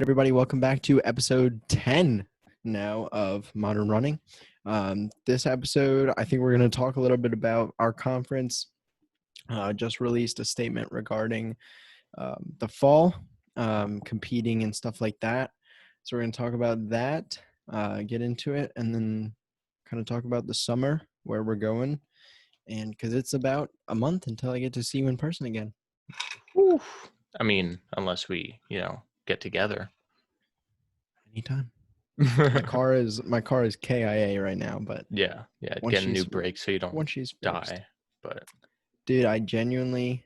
Everybody, welcome back to episode 10 now of Modern Running. This episode, I think we're going to talk a little bit about our conference. Just released a statement regarding the fall, competing and stuff like that. So we're going to talk about that, get into it, and then kind of talk about the summer, where we're going, and because it's about a month until I get to see you in person again. Whew. I mean, unless we, get together. Anytime. My car is KIA right now, but yeah, once get a new she's- brake so you don't once she's fixed. die. But Dude, I genuinely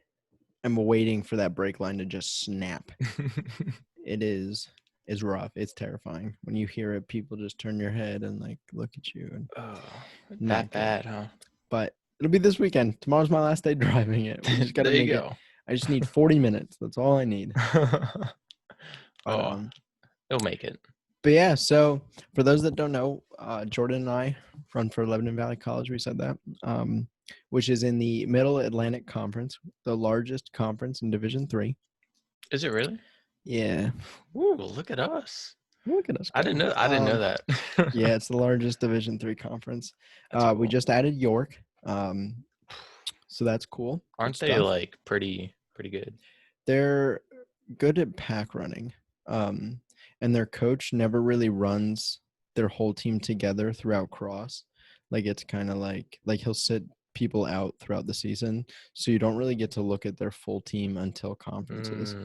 am waiting for that brake line to just snap. It's rough. It's terrifying. When you hear it, people just turn your head and like look at you. And that not good. bad, huh? But it'll be this weekend. Tomorrow's my last day driving it. We just gotta there make you it. go. I just need 40 minutes. That's all I need. But, it'll make it. But yeah, so for those that don't know, Jordan and I run for Lebanon Valley College. We said that, which is in the Middle Atlantic Conference, the largest conference in Division III. Is it really? Yeah. Ooh, look at us. Look at us. I didn't know that. Yeah, it's the largest Division III conference. Cool. We just added York, so that's cool. Aren't they like pretty good? They're good at pack running. And their coach never really runs their whole team together throughout cross. Like it's kind of like he'll sit people out throughout the season, so you don't really get to look at their full team until conferences.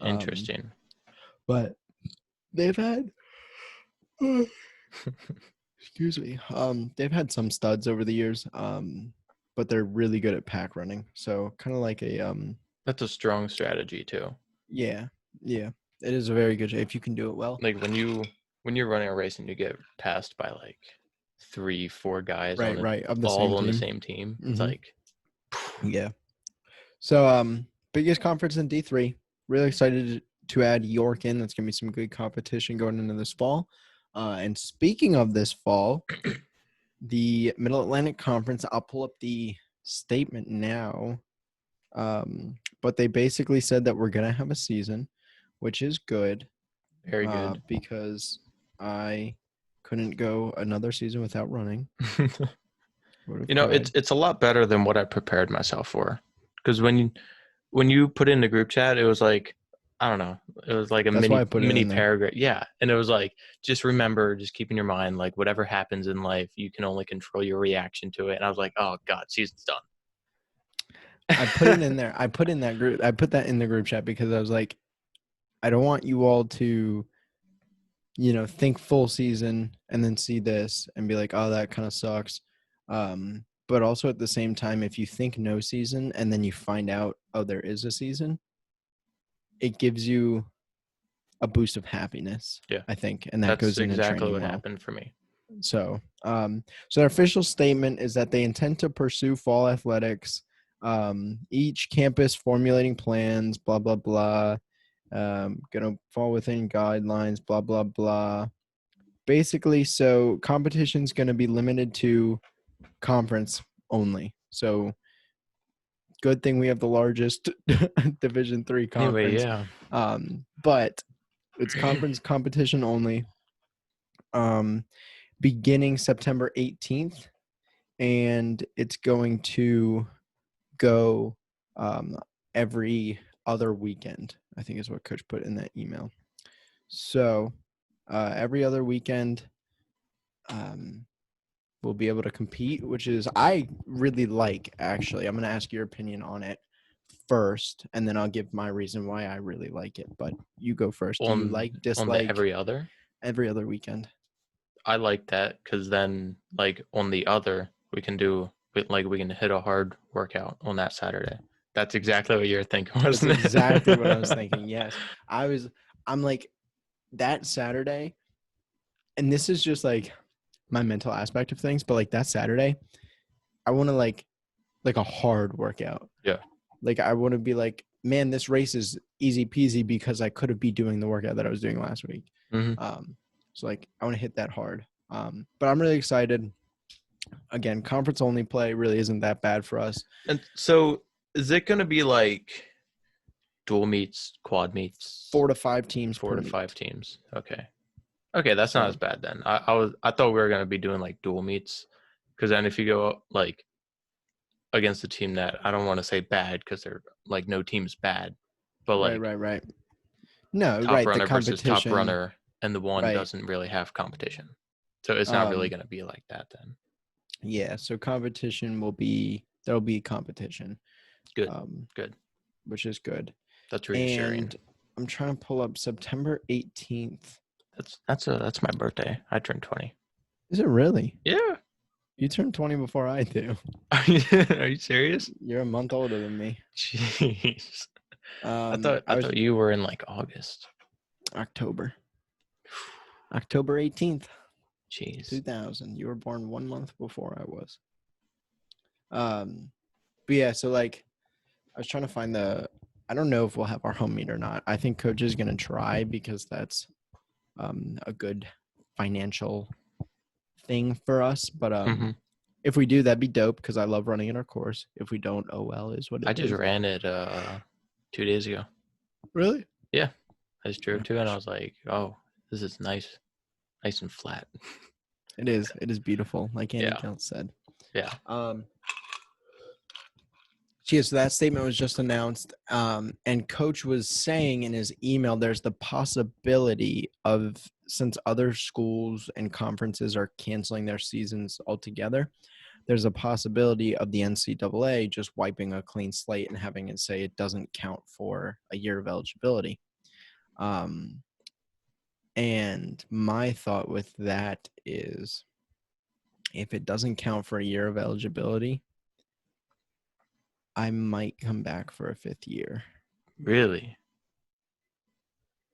Interesting. But they've had excuse me. They've had some studs over the years, but they're really good at pack running. So kind of like a That's a strong strategy too. Yeah. It is a very good if you can do it well. Like when you're running a race and you get passed by like 3-4 guys all on the same team. It's like yeah. So biggest conference in D3. Really excited to add York in. That's gonna be some good competition going into this fall. And speaking of this fall, the Middle Atlantic Conference, I'll pull up the statement now. But they basically said that we're gonna have a season, which is good. Very good. Because I couldn't go another season without running. It's a lot better than what I prepared myself for. Because when you put in the group chat, it was like, I don't know, it was like a mini paragraph. Yeah. And it was like, just remember, just keep in your mind, like whatever happens in life, you can only control your reaction to it. And I was like, oh God, season's done. I put it in there. I put that in the group chat because I was like, I don't want you all to, think full season and then see this and be like, oh, that kind of sucks. But also at the same time, if you think no season and then you find out, oh, there is a season, it gives you a boost of happiness. Yeah, I think, and that's goes exactly what happened for me. So, their official statement is that they intend to pursue fall athletics. Each campus formulating plans, blah blah blah. Gonna fall within guidelines, blah blah blah. Basically, so competition's gonna be limited to conference only. So good thing we have the largest Division III conference. Anyway, yeah. But it's conference competition only. Beginning September 18th, and it's going to go every other weekend, I think is what Coach put in that email. So every other weekend we'll be able to compete, which is I really like, actually. I'm going to ask your opinion on it first, and then I'll give my reason why I really like it. But you go first. Do you like, dislike? On every other weekend. I like that because then, like, on the other, we can hit a hard workout on that Saturday. That's exactly what you're thinking, wasn't it? That's exactly what I was thinking, yes. I'm like, that Saturday, and this is just, like, my mental aspect of things, but, like, that Saturday, I want to, like a hard workout. Yeah. Like, I want to be like, man, this race is easy peasy because I could have been doing the workout that I was doing last week. Mm-hmm. So, like, I want to hit that hard. But I'm really excited. Again, conference only play really isn't that bad for us. And so is it going to be like dual meets, quad meets? 4 to 5 teams. 4 per to meet. 5 teams. Okay, that's not as bad then. I thought we were gonna be doing like dual meets, because then if you go like against a team that, I don't want to say bad because they're like, no team's bad, but like Right. No, top right. The runner versus top competition. runner, and the one Right. doesn't really have competition, so it's not really gonna be like that then. Yeah. So competition there'll be competition. Good. Good. Which is good. That's reassuring. And I'm trying to pull up September 18th. That's my birthday. I turned 20. Is it really? Yeah. You turned 20 before I do. Are you serious? You're a month older than me. Jeez. I thought you were in like August. October 18th. Jeez. 2000. You were born 1 month before I was. But yeah, so like I was trying to find I don't know if we'll have our home meet or not. I think coach is going to try because that's a good financial thing for us. But if we do, that'd be dope because I love running in our course. If we don't, oh well, is what it is. I just ran it 2 days ago. Really? Yeah. I just drove to it and I was like, oh, this is nice and flat. It is. It is beautiful, like Andy Kelt said. Yeah. So that statement was just announced, and coach was saying in his email there's the possibility of, since other schools and conferences are canceling their seasons altogether, there's a possibility of the NCAA just wiping a clean slate and having it say it doesn't count for a year of eligibility. And my thought with that is, if it doesn't count for a year of eligibility, I might come back for a 5th year. Really?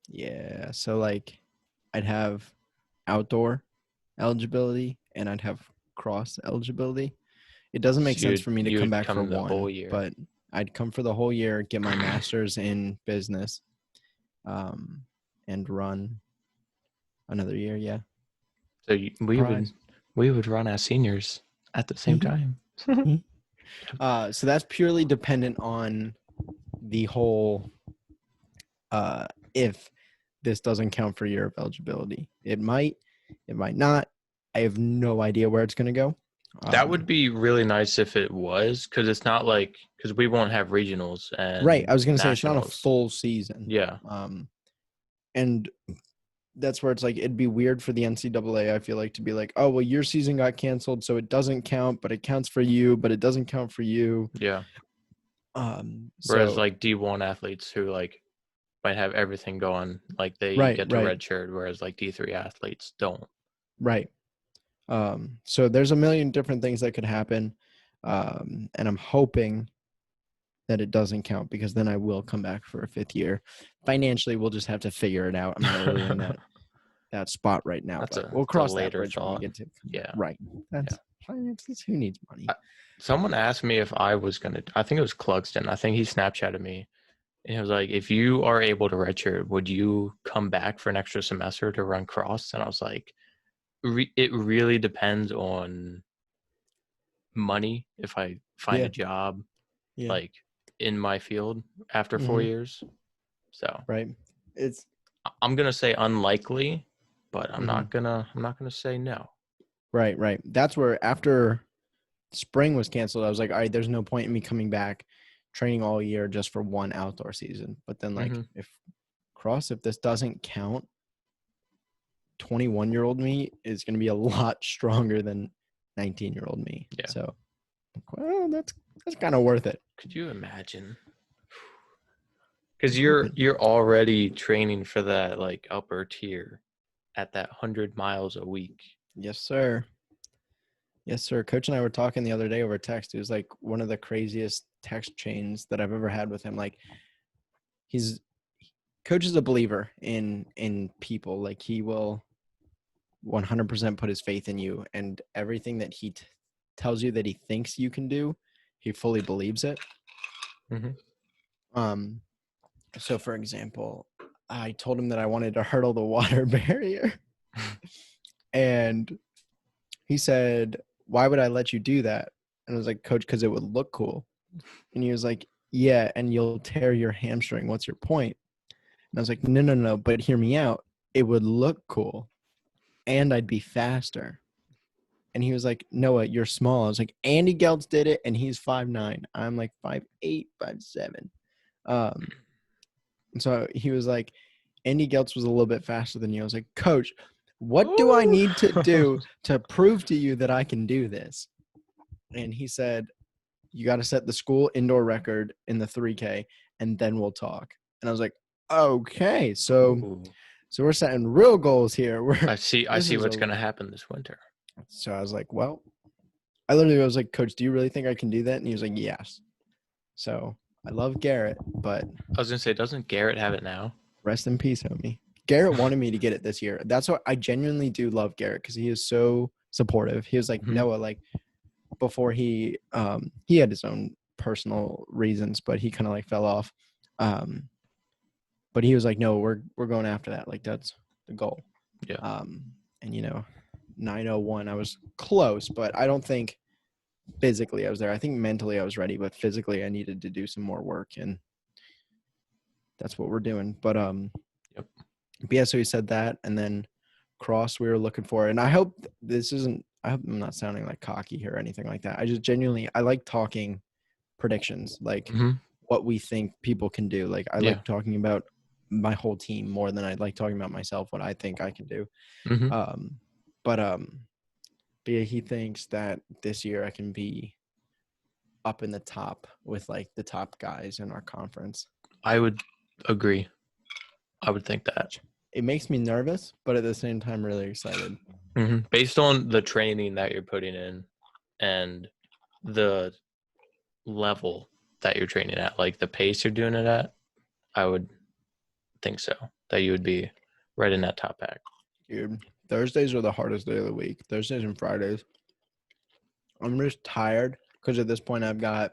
Yeah. So like I'd have outdoor eligibility and I'd have cross eligibility. It doesn't make sense for me to come back for one whole year, but I'd come for the whole year, get my master's in business, and run another year. Yeah. So we would run as seniors at the same time. So that's purely dependent on the whole, if this doesn't count for year of eligibility. It might not. I have no idea where it's going to go. That would be really nice if it was, because it's not like, because we won't have regionals and right. I was going to say it's not a full season. Yeah. And that's where it's like, it'd be weird for the NCAA, I feel like, to be like, oh, well, your season got canceled, so it doesn't count, but it counts for you, but it doesn't count for you. Yeah. Whereas like D1 athletes who like might have everything going, like they get the red shirt, whereas like D3 athletes don't. Right. So there's a million different things that could happen. And I'm hoping that it doesn't count, because then I will come back for a 5th year. Financially, we'll just have to figure it out. I'm not really in that spot right now, but we'll cross that bridge when we get to. Yeah. Right. That's finances. Who needs money? Someone asked me if I was I think it was Clugston. I think he Snapchatted me. And he was like, if you are able to redshirt, would you come back for an extra semester to run cross? And I was like, it really depends on money. If I find a job, like in my field after 4 years. So right. I'm going to say unlikely, but I'm not going to say no. Right. That's where, after spring was canceled, I was like, all right, there's no point in me coming back training all year just for one outdoor season. But then like if this doesn't count, 21-year-old me is going to be a lot stronger than 19-year-old me. Yeah. So, well, that's kind of worth it. Could you imagine? Because you're already training for that like upper tier at that 100 miles a week. Yes, sir. Coach and I were talking the other day over text. It was like one of the craziest text chains that I've ever had with him. Like, Coach is a believer in people. Like, he will 100% put his faith in you, and everything that he tells you that he thinks you can do, he fully believes it. So for example, I told him that I wanted to hurdle the water barrier, and he said, why would I let you do that? And I was like, Coach, because it would look cool. And he was like, yeah, and you'll tear your hamstring. What's your point? And I was like, no, but hear me out. It would look cool, and I'd be faster. And he was like, Noah, you're small. I was like, Andy Geltz did it, and he's 5'9". I'm like 5'8", 5'7". And so he was like, Andy Geltz was a little bit faster than you. I was like, Coach, what do I need to do to prove to you that I can do this? And he said, you got to set the school indoor record in the 3K, and then we'll talk. And I was like, okay, so we're setting real goals here. I see what's going to happen this winter. So I was like, well, I was like, Coach, do you really think I can do that? And he was like, yes. So I love Garrett, but I was going to say, doesn't Garrett have it now? Rest in peace, homie. Garrett wanted me to get it this year. That's what I genuinely do love Garrett, because he is so supportive. He was like, Noah, like before he had his own personal reasons, but he kind of like fell off. But he was like, no, we're going after that. Like that's the goal. Yeah. And 901, I was close, but I don't think physically I was there. I think mentally I was ready, but physically I needed to do some more work, and that's what we're doing. But yep. But yeah, so he said that, and then cross we were looking for. And I hope I'm not sounding like cocky here or anything like that. I just genuinely, I like talking predictions, like what we think people can do. Like I like talking about my whole team more than I like talking about myself, what I think I can do. But yeah, he thinks that this year I can be up in the top with like the top guys in our conference. I would agree. I would think that. It makes me nervous, but at the same time, really excited. Based on the training that you're putting in and the level that you're training at, like the pace you're doing it at, I would think so, that you would be right in that top pack. Dude, Thursdays are the hardest day of the week. Thursdays and Fridays. I'm just tired because at this point I've got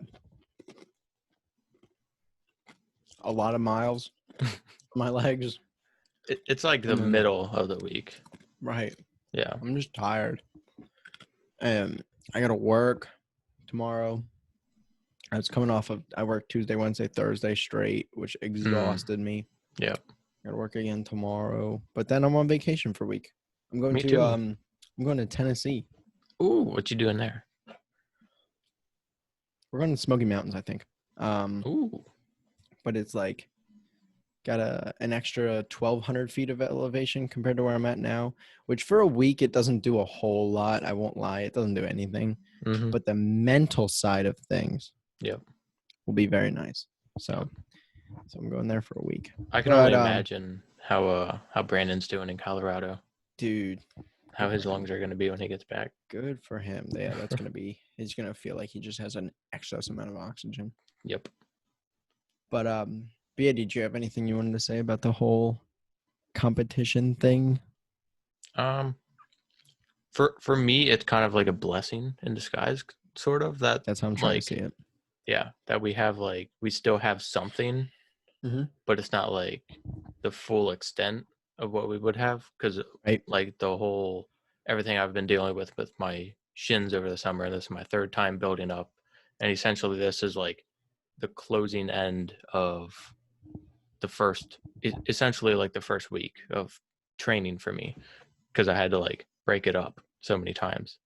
a lot of miles on my legs. It's like the middle of the week. Right. Yeah. I'm just tired. And I got to work tomorrow. I worked Tuesday, Wednesday, Thursday straight, which exhausted me. Yeah. Got to work again tomorrow. But then I'm on vacation for a week. I'm going to Tennessee. Ooh, what you doing there? We're going to Smoky Mountains, I think. Ooh. But it's like got an extra 1,200 feet of elevation compared to where I'm at now, which for a week, it doesn't do a whole lot. I won't lie. It doesn't do anything. But the mental side of things will be very nice. So I'm going there for a week. I can only imagine how Brandon's doing in Colorado. Dude. How his lungs are going to be when he gets back. Good for him. Yeah, that's going to be – he's going to feel like he just has an excess amount of oxygen. Yep. But yeah, did you have anything you wanted to say about the whole competition thing? For me, it's kind of like a blessing in disguise, sort of. That's how I'm trying to see it. Yeah, that we have we still have something, but it's not like the full extent of what we would have, because like the whole everything I've been dealing with my shins over the summer. This is my third time building up, and essentially this is like the closing end of essentially like the first week of training for me, because I had to like break it up so many times.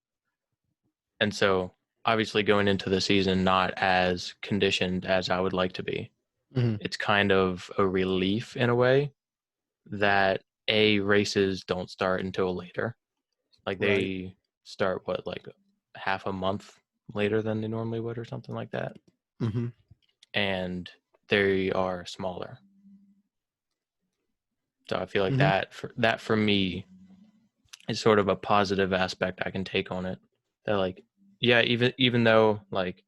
And so obviously going into the season not as conditioned as I would like to be, it's kind of a relief in a way that races don't start until later. Like they start like half a month later than they normally would or something like that. And they are smaller. So I feel like that for me is sort of a positive aspect I can take on it. That like, yeah, even though like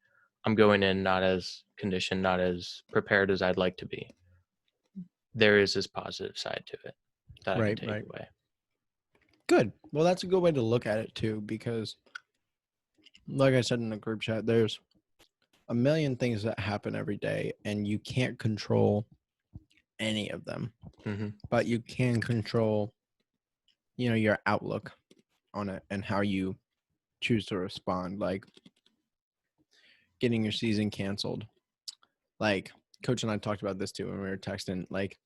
I'm going in not as conditioned, not as prepared as I'd like to be, there is this positive side to it that I can take away. Good. Well, that's a good way to look at it too, because like I said in the group chat, there's a million things that happen every day and you can't control any of them, but you can control, your outlook on it and how you choose to respond, like getting your season canceled. like Coach and I talked about this too when we were texting. Like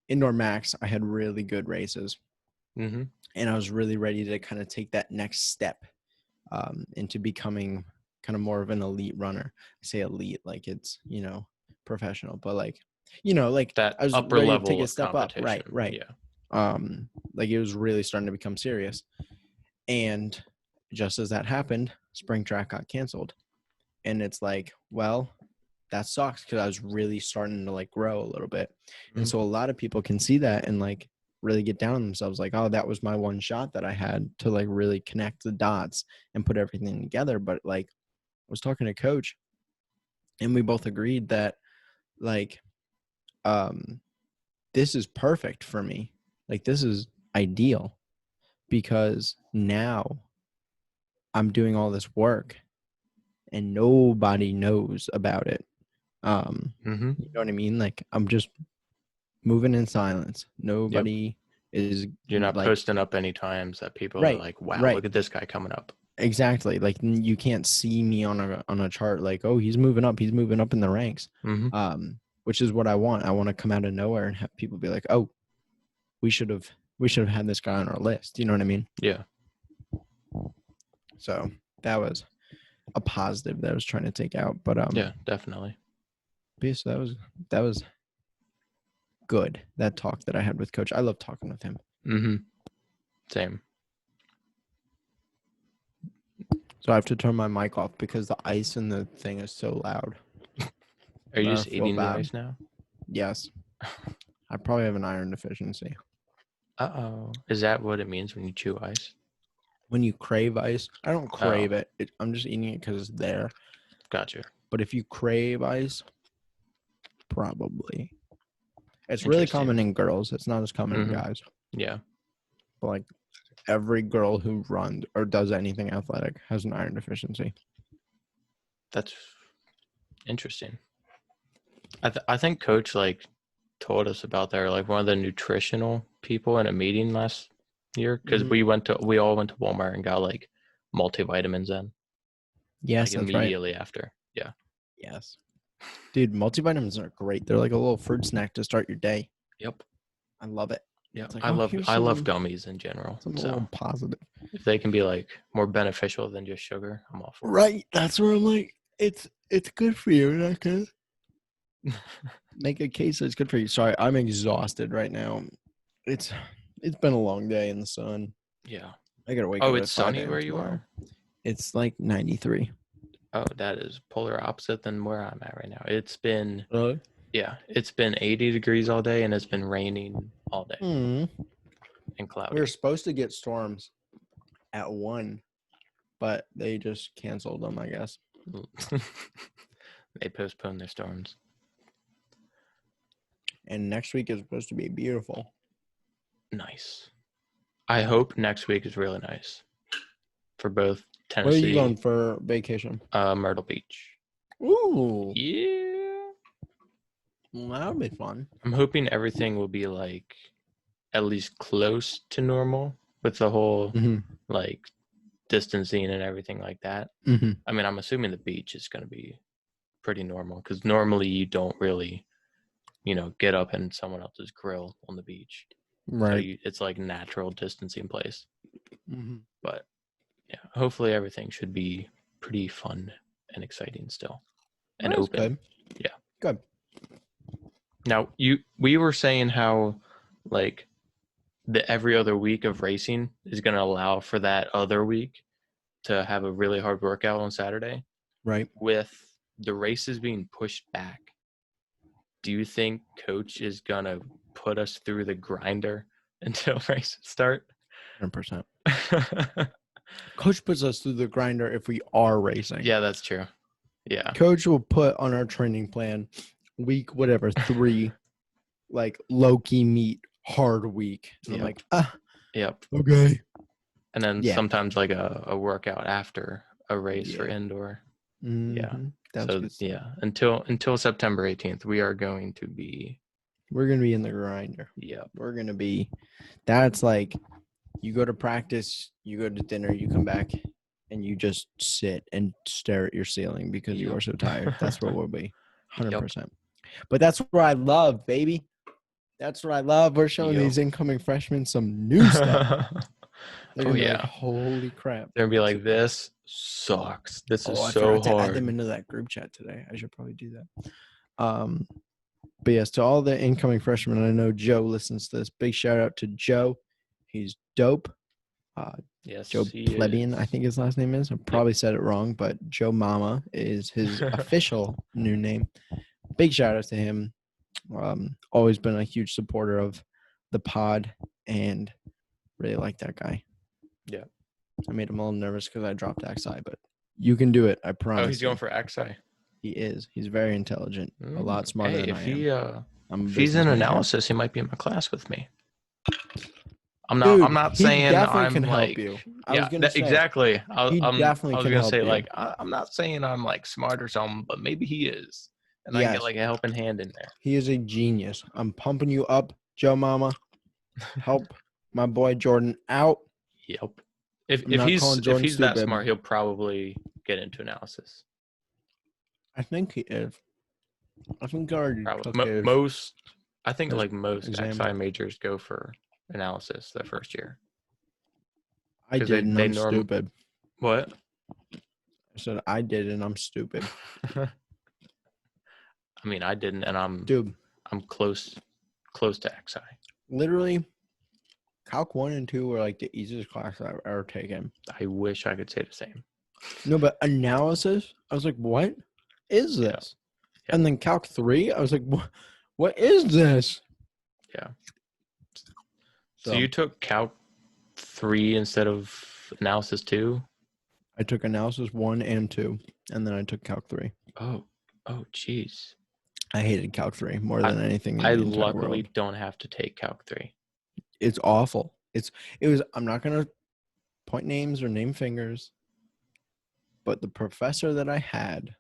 indoor max, I had really good races, mm-hmm. and I was really ready to kind of take that next step into becoming kind of more of an elite runner. I say elite like it's, professional, but like, like that I was upper ready to level take a of step up. competition. Right. Yeah. Like it was really starting to become serious. And just as that happened, spring track got canceled. And it's like, well, that sucks because I was really starting to like grow a little bit. And so a lot of people can see that and like really get down on themselves like, oh, that was my one shot that I had to like really connect the dots and put everything together. But like I was talking to Coach and we both agreed that like this is perfect for me. Like this is ideal because now I'm doing all this work and nobody knows about it. You know what I mean? Like I'm just moving in silence. Nobody is You're not like posting up any times that people are right, like, wow, right. look at this guy coming up. Exactly. Like you can't see me on a chart like, oh, he's moving up in the ranks. Which is what I want. I want to come out of nowhere and have people be like, oh, we should have had this guy on our list. You know what I mean? Yeah. So that was a positive that I was trying to take out. But yeah, definitely. So that was good. That talk that I had with Coach. I love talking with him. Same. So I have to turn my mic off because the ice in the thing is so loud. Are you just eating the ice now? Yes. I probably have an iron deficiency. Uh-oh. Is that what it means when you chew ice? When you crave ice, I don't crave it. I'm just eating it because it's there. Gotcha. But if you crave ice, probably. It's really common in girls. It's not as common in guys. Yeah. But like every girl who runs or does anything athletic has an iron deficiency. That's interesting. I think Coach like told us about that, like one of the nutritional people in a meeting last year because we all went to Walmart and got like multivitamins in. Yes, like, that's immediately right. after. Yeah. Yes. Dude, multivitamins are great. They're like a little fruit snack to start your day. Yep. I love it. Yeah, like, I love gummies in general. Something a little positive. If they can be like more beneficial than just sugar, I'm all for it. Right. That's where I'm like, it's good for you. Not good. Make a case that's good for you. Sorry, I'm exhausted right now. It's been a long day in the sun. Yeah. I gotta wake up. Oh, it's sunny where you are? It's like 93. Oh, that is polar opposite than where I'm at right now. It's been Really? Yeah, it's been 80 degrees all day and it's been raining all day and cloudy. We were supposed to get storms at 1, but they just canceled them, I guess. They postponed their storms. And next week is supposed to be beautiful. Nice. I hope next week is really nice for both Tennessee. Where are you going for vacation? Myrtle Beach. Ooh. Yeah. Well, that would be fun. I'm hoping everything will be like at least close to normal with the whole like distancing and everything like that. I mean, I'm assuming the beach is going to be pretty normal because normally you don't really, get up in someone else's grill on the beach. Right. So it's like natural distancing place. But yeah, hopefully everything should be pretty fun and exciting still and open. Good. Yeah. Good. Now, we were saying how like the every other week of racing is going to allow for that other week to have a really hard workout on Saturday. Right. With the races being pushed back, do you think Coach is going to put us through the grinder until races start? 100%. Coach puts us through the grinder if we are racing. Yeah, that's true. Yeah. Coach will put on our training plan week, 3, like low-key meet hard week. And I'm like, Yep. Okay. And then sometimes like a workout after a race for indoor. Yeah. So until September 18th, we're going to be in the grinder. Yeah. We're going to be, that's like, you go to practice, you go to dinner, you come back, and you just sit and stare at your ceiling because you are so tired. That's what we'll be. 100%. But that's what I love, baby. That's what I love. We're showing these incoming freshmen some new stuff. They're gonna be like, holy crap. They're gonna be like, this sucks. This is I so forgot hard. to add them into that group chat today. I should probably do that. But yes, to all the incoming freshmen, I know Joe listens to this. Big shout out to Joe. He's dope. Yes, Joe Plebeian, I think his last name is. I probably said it wrong, but Joe Mama is his official new name. Big shout out to him. Always been a huge supporter of the pod and really like that guy. Yeah. I made him a little nervous because I dropped XI, but you can do it. I promise. Oh, he's going for XI. He is. He's very intelligent. A lot smarter than I am. If he's in analysis, he might be in my class with me. I'm not saying I'm can like, help you. Exactly. I was gonna say, you. like, I'm not saying I'm like smart or something, but maybe he is, and I get like a helping hand in there. He is a genius. I'm pumping you up, Joe Mama. Help my boy Jordan out. Yep. If he's that smart, he'll probably get into analysis. I think he is. I think already most XI majors go for analysis that first year. I did, and I'm stupid. What? I said I did, and I'm stupid. I mean, I didn't, and I'm close to XI. Literally, Calc 1 and 2 were like the easiest class I've ever taken. I wish I could say the same. No, but analysis, I was like, what is this? Yeah. And then Calc 3, I was like, what is this? Yeah. So you took Calc 3 instead of analysis 2? I took analysis 1 and 2, and then I took Calc 3. Oh, jeez. I hated Calc 3 more than anything in the entire luckily world. Don't have to take Calc 3. It's awful. I'm not going to point names or name fingers, but the professor that I had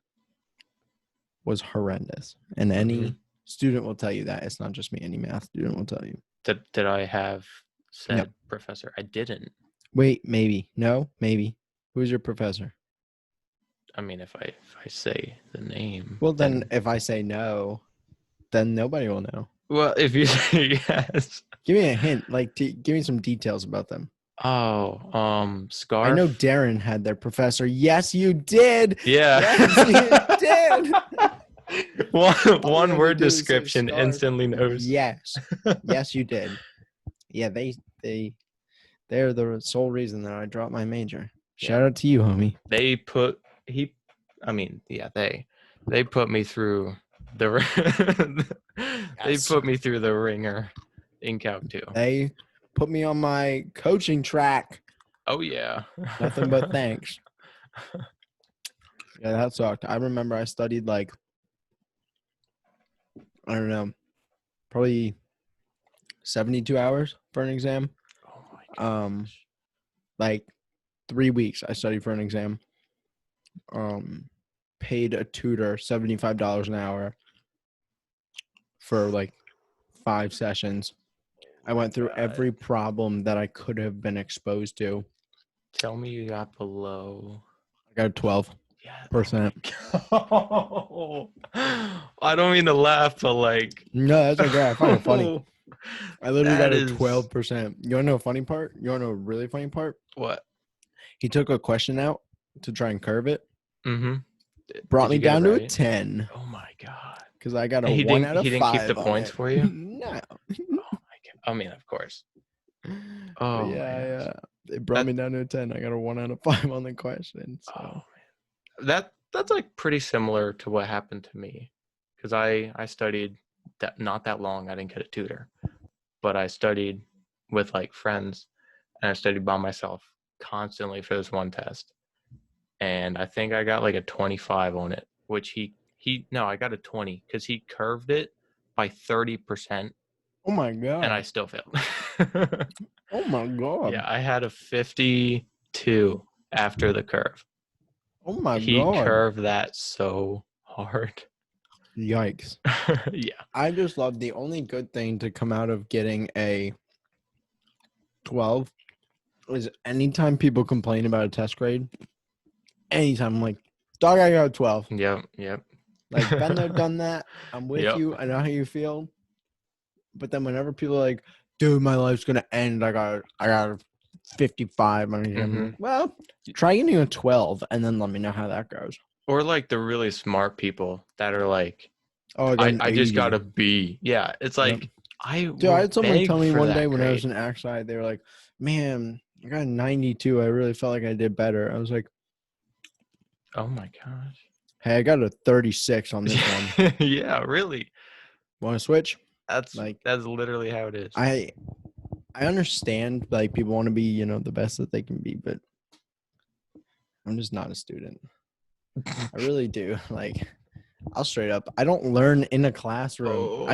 was horrendous. And any student will tell you that. It's not just me. Any math student will tell you. Did I have said professor? I didn't. Wait, maybe. No, maybe. Who's your professor? I mean, if I say the name. Well, then if I say no, then nobody will know. Well, if you say yes. Give me a hint. Like, give me some details about them. Oh, Scarf. I know Darren had their professor. Yes, you did. Yeah. Yes, you did. one word description instantly knows. Yes. Yes, you did. Yeah, they're the sole reason that I dropped my major. Shout out to you, homie. They put me through the ringer in Calc 2. They put me on my coaching track. Oh yeah. Nothing but thanks. Yeah, that sucked. I remember I studied like, I don't know, probably 72 hours for an exam. Oh my gosh. Like 3 weeks I studied for an exam. Paid a tutor $75 an hour for like 5 sessions. I went through every problem that I could have been exposed to. Tell me you got below. I got 12%. Oh, I don't mean to laugh, but like. No, that's okay. I find it funny. I literally got a 12%. You want to know a funny part? You want to know a really funny part? What? He took a question out to try and curve it. Mm-hmm. Brought me down to a 10. Oh my god! Because I got a 1 out of 5. He didn't keep the points for you. No. Oh my god! I mean, of course. Oh yeah. It brought me down to a 10. I got a 1 out of 5 on the question. So. Oh man, that's like pretty similar to what happened to me, because I studied that not that long. I didn't get a tutor, but I studied with like friends, and I studied by myself constantly for this one test. And I think I got like a 25 on it, which I got a 20 because he curved it by 30%. Oh my god! And I still failed. Oh my god! Yeah, I had a 52 after the curve. Oh my god! He curved that so hard. Yikes! Yeah. I just love the only good thing to come out of getting a 12 is anytime people complain about a test grade. Anytime I'm like, dog, I got a 12. Yep. Like, been there, done that. I'm with Yep. you. I know how you feel. But then whenever people are like, dude, my life's gonna end. I got 55. I'm like, well, try getting a 12 and then let me know how that goes. Or like the really smart people that are like, oh, I just got a B. Yeah, it's like, yep. I Dude, I had someone tell me one day when I was grade. in Axide, they were like, man, I got a 92. I really felt like I did better. I was like, oh my gosh. hey, I got a 36 on this one. Yeah, really. Want to switch? That's literally how it is. I understand, like, people want to be, you know, the best that they can be, but I'm just not a student. I really do. Like, I'll straight up, I don't learn in a classroom. Oh.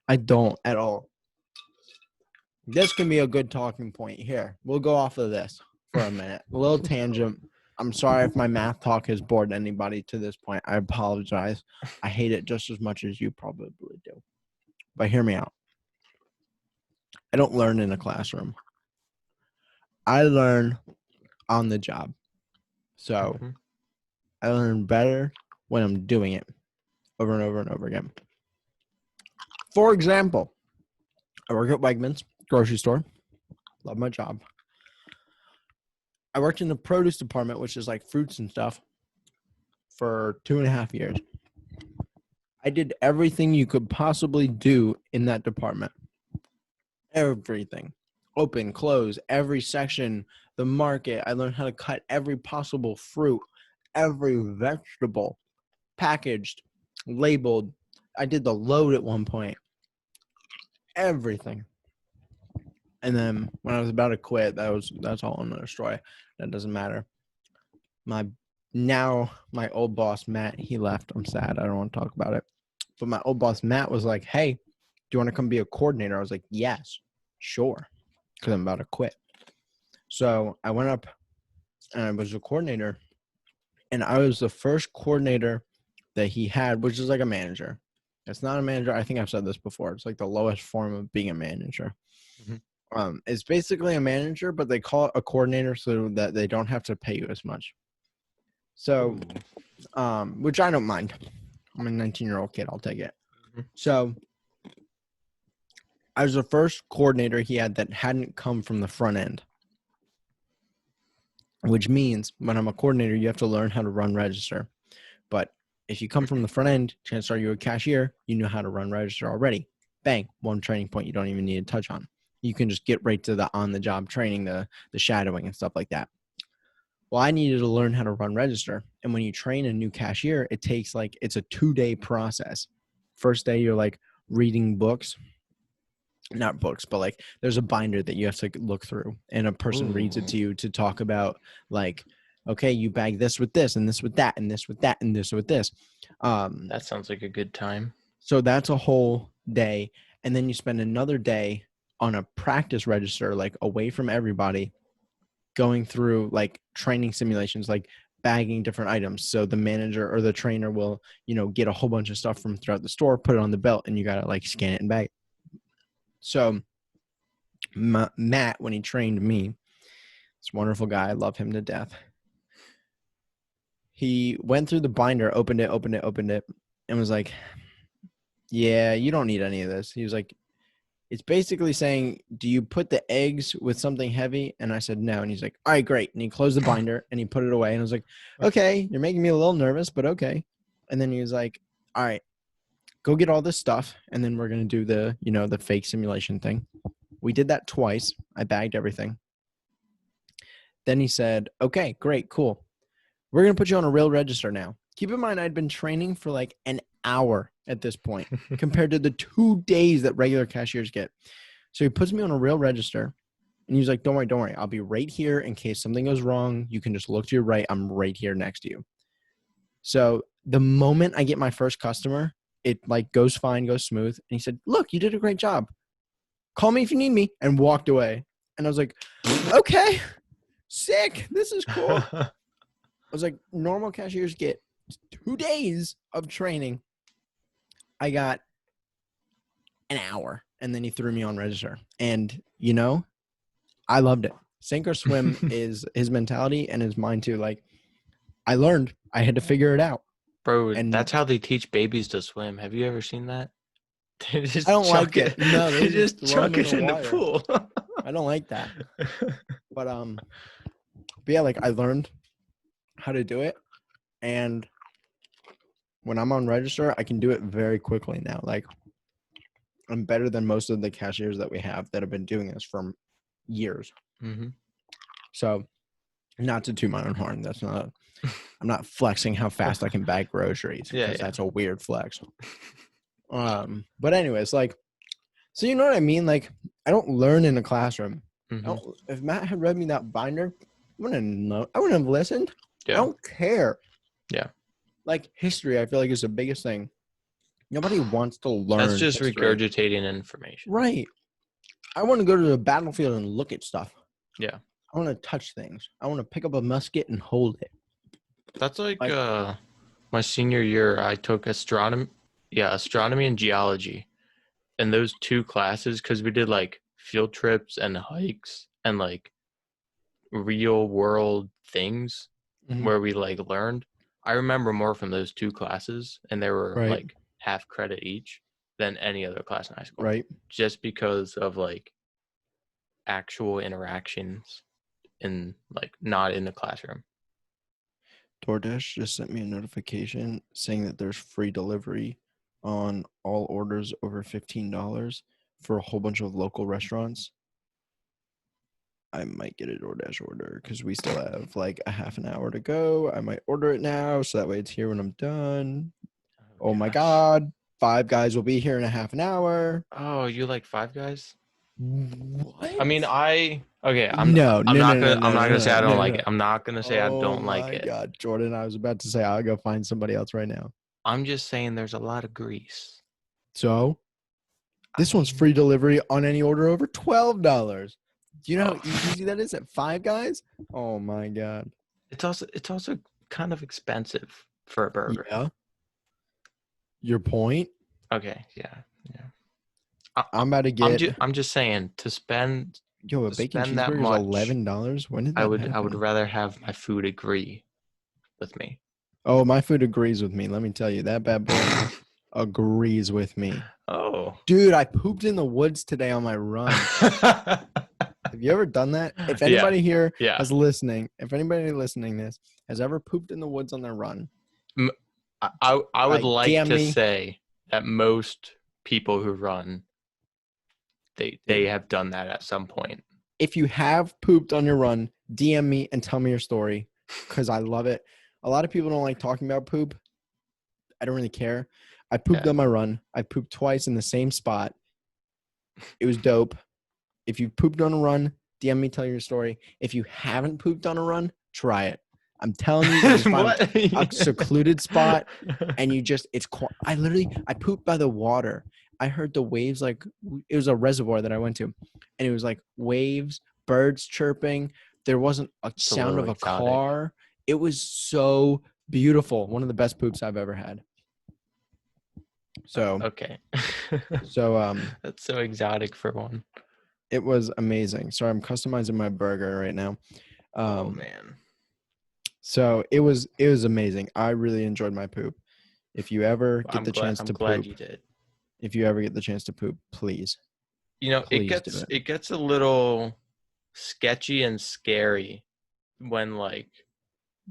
I don't at all. This can be a good talking point here. We'll go off of this for a minute. A little tangent. I'm sorry if my math talk has bored anybody to this point. I apologize. I hate it just as much as you probably do. But hear me out. I don't learn in a classroom. I learn on the job. So I learn better when I'm doing it over and over and over again. For example, I work at Wegmans grocery store. Love my job. I worked in the produce department, which is like fruits and stuff, for 2.5 years. I did everything you could possibly do in that department. Everything. Open, close, every section, the market. I learned how to cut every possible fruit, every vegetable, packaged, labeled. I did the load at one point. Everything. And then when I was about to quit, that's all another story. That doesn't matter. My old boss, Matt, he left. I'm sad. I don't want to talk about it. But my old boss, Matt, was like, hey, do you want to come be a coordinator? I was like, yes, sure. Because I'm about to quit. So I went up and I was a coordinator. And I was the first coordinator that he had, which is like a manager. It's not a manager. I think I've said this before. It's like the lowest form of being a manager. It's basically a manager, but they call it a coordinator so that they don't have to pay you as much. So, which I don't mind. I'm a 19-year-old kid. I'll take it. So, I was the first coordinator he had that hadn't come from the front end, which means when I'm a coordinator, you have to learn how to run register. But if you come from the front end, chances are you're a cashier, you know how to run register already. Bang, one training point you don't even need to touch on. You can just get right to the on-the-job training, the shadowing and stuff like that. Well, I needed to learn how to run register. And when you train a new cashier, it takes it's a 2-day process. First day, you're like reading books. Not books, but there's a binder that you have to look through. And a person reads it to you to talk about okay, you bag this with this and this with that and this with that and this with this. That sounds like a good time. So that's a whole day. And then you spend another day on a practice register, away from everybody, going through training simulations, bagging different items. So the manager or the trainer will, get a whole bunch of stuff from throughout the store, put it on the belt, and you got to scan it and bag it. So Matt, when he trained me, this wonderful guy, I love him to death. He went through the binder, opened it, and was like, yeah, you don't need any of this. He was like, it's basically saying, do you put the eggs with something heavy? And I said, no. And he's like, all right, great. And he closed the binder and he put it away. And I was like, okay, you're making me a little nervous, but okay. And then he was like, all right, go get all this stuff. And then we're going to do the fake simulation thing. We did that twice. I bagged everything. Then he said, okay, great, cool. We're going to put you on a real register now. Keep in mind, I'd been training for an hour at this point compared to the 2 days that regular cashiers get. So he puts me on a real register and he's like, don't worry. I'll be right here in case something goes wrong. You can just look to your right. I'm right here next to you. So the moment I get my first customer, it goes fine, goes smooth. And he said, look, you did a great job. Call me if you need me, and walked away. And I was like, okay, sick. This is cool. I was like, normal cashiers get 2 days of training. I got an hour, and then he threw me on register. And, I loved it. Sink or swim is his mentality and his mind too. I learned. I had to figure it out. Bro, And that's how they teach babies to swim. Have you ever seen that? They I just don't chuck like it. it. No, They they just just throw them chuck in the it in the water. pool. I don't like that. But yeah, like I learned how to do it, and when I'm on register, I can do it very quickly now. Like I'm better than most of the cashiers that we have that have been doing this for years. Mm-hmm. So, not to toot my own horn. That's not. I'm not flexing how fast I can bag groceries because that's a weird flex. But anyways, like, so you know what I mean? Like, I don't learn in a classroom. Mm-hmm. If Matt had read me that binder, I wouldn't have listened. Yeah. I don't care. Yeah. Like history, I feel like is the biggest thing. Nobody wants to learn. That's just history. regurgitating information. Right. I want to go to the battlefield and look at stuff. Yeah. I want to touch things. I want to pick up a musket and hold it. That's like my senior year, I took astronomy and geology. And those two classes, because we did like field trips and hikes and like real world things where we like learned. I remember more from those two classes, and they were like half credit each than any other class in high school. Right. Just because of like actual interactions in like not in the classroom. DoorDash just sent me a notification saying that there's free delivery on all orders over $15 for a whole bunch of local restaurants. I might get a DoorDash order because we still have like a half an hour to go. I might order it now so that way it's here when I'm done. Oh my God. Five Guys will be here in a half an hour. Oh, you like Five Guys? What? I mean, I'm not gonna say I don't like it. I'm not gonna say I don't like it. Oh my God, Jordan, I was about to say I'll go find somebody else right now. I'm just saying there's a lot of grease. So this one's free delivery on any order over $12. Do you know how easy that is at Five Guys? Oh my God. It's also kind of expensive for a burger. Yeah. Your point? Okay, yeah. I'm about to get. I'm just saying to spend. Yo, a bacon cheeseburger is $11. When did that happen? I would rather have my food agree with me. Oh, my food agrees with me. Let me tell you, that bad boy agrees with me. Oh, dude, I pooped in the woods today on my run. Have you ever done that? If anybody here is listening, if anybody listening to this has ever pooped in the woods on their run, I would like to say that most people who run, they have done that at some point. If you have pooped on your run, DM me and tell me your story because I love it. A lot of people don't like talking about poop. I don't really care. I pooped on my run. I pooped twice in the same spot. It was dope. If you pooped on a run, DM me, tell your story. If you haven't pooped on a run, try it. I'm telling you, find a secluded spot and I pooped by the water. I heard the waves, like it was a reservoir that I went to, and it was like waves, birds chirping. There wasn't a sound of a car. It was so beautiful. One of the best poops I've ever had. So okay. So that's so exotic for one. It was amazing. Sorry, I'm customizing my burger right now. Oh man. So it was amazing. I really enjoyed my poop. If you ever get the chance to poop, I'm glad you did. If you ever get the chance to poop, please. You know, it gets a little sketchy and scary when like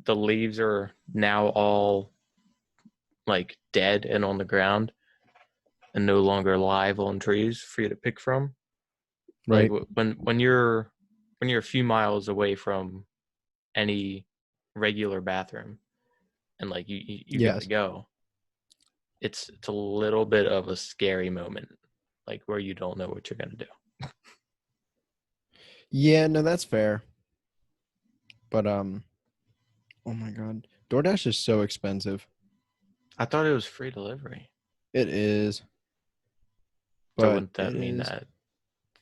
the leaves are now all like dead and on the ground and no longer live on trees for you to pick from. Right. Like when you're a few miles away from any regular bathroom and like you gotta go, it's a little bit of a scary moment, like where you don't know what you're gonna do. Yeah, no, that's fair. But oh my God, DoorDash is so expensive. I thought it was free delivery. It is. But so wouldn't that mean that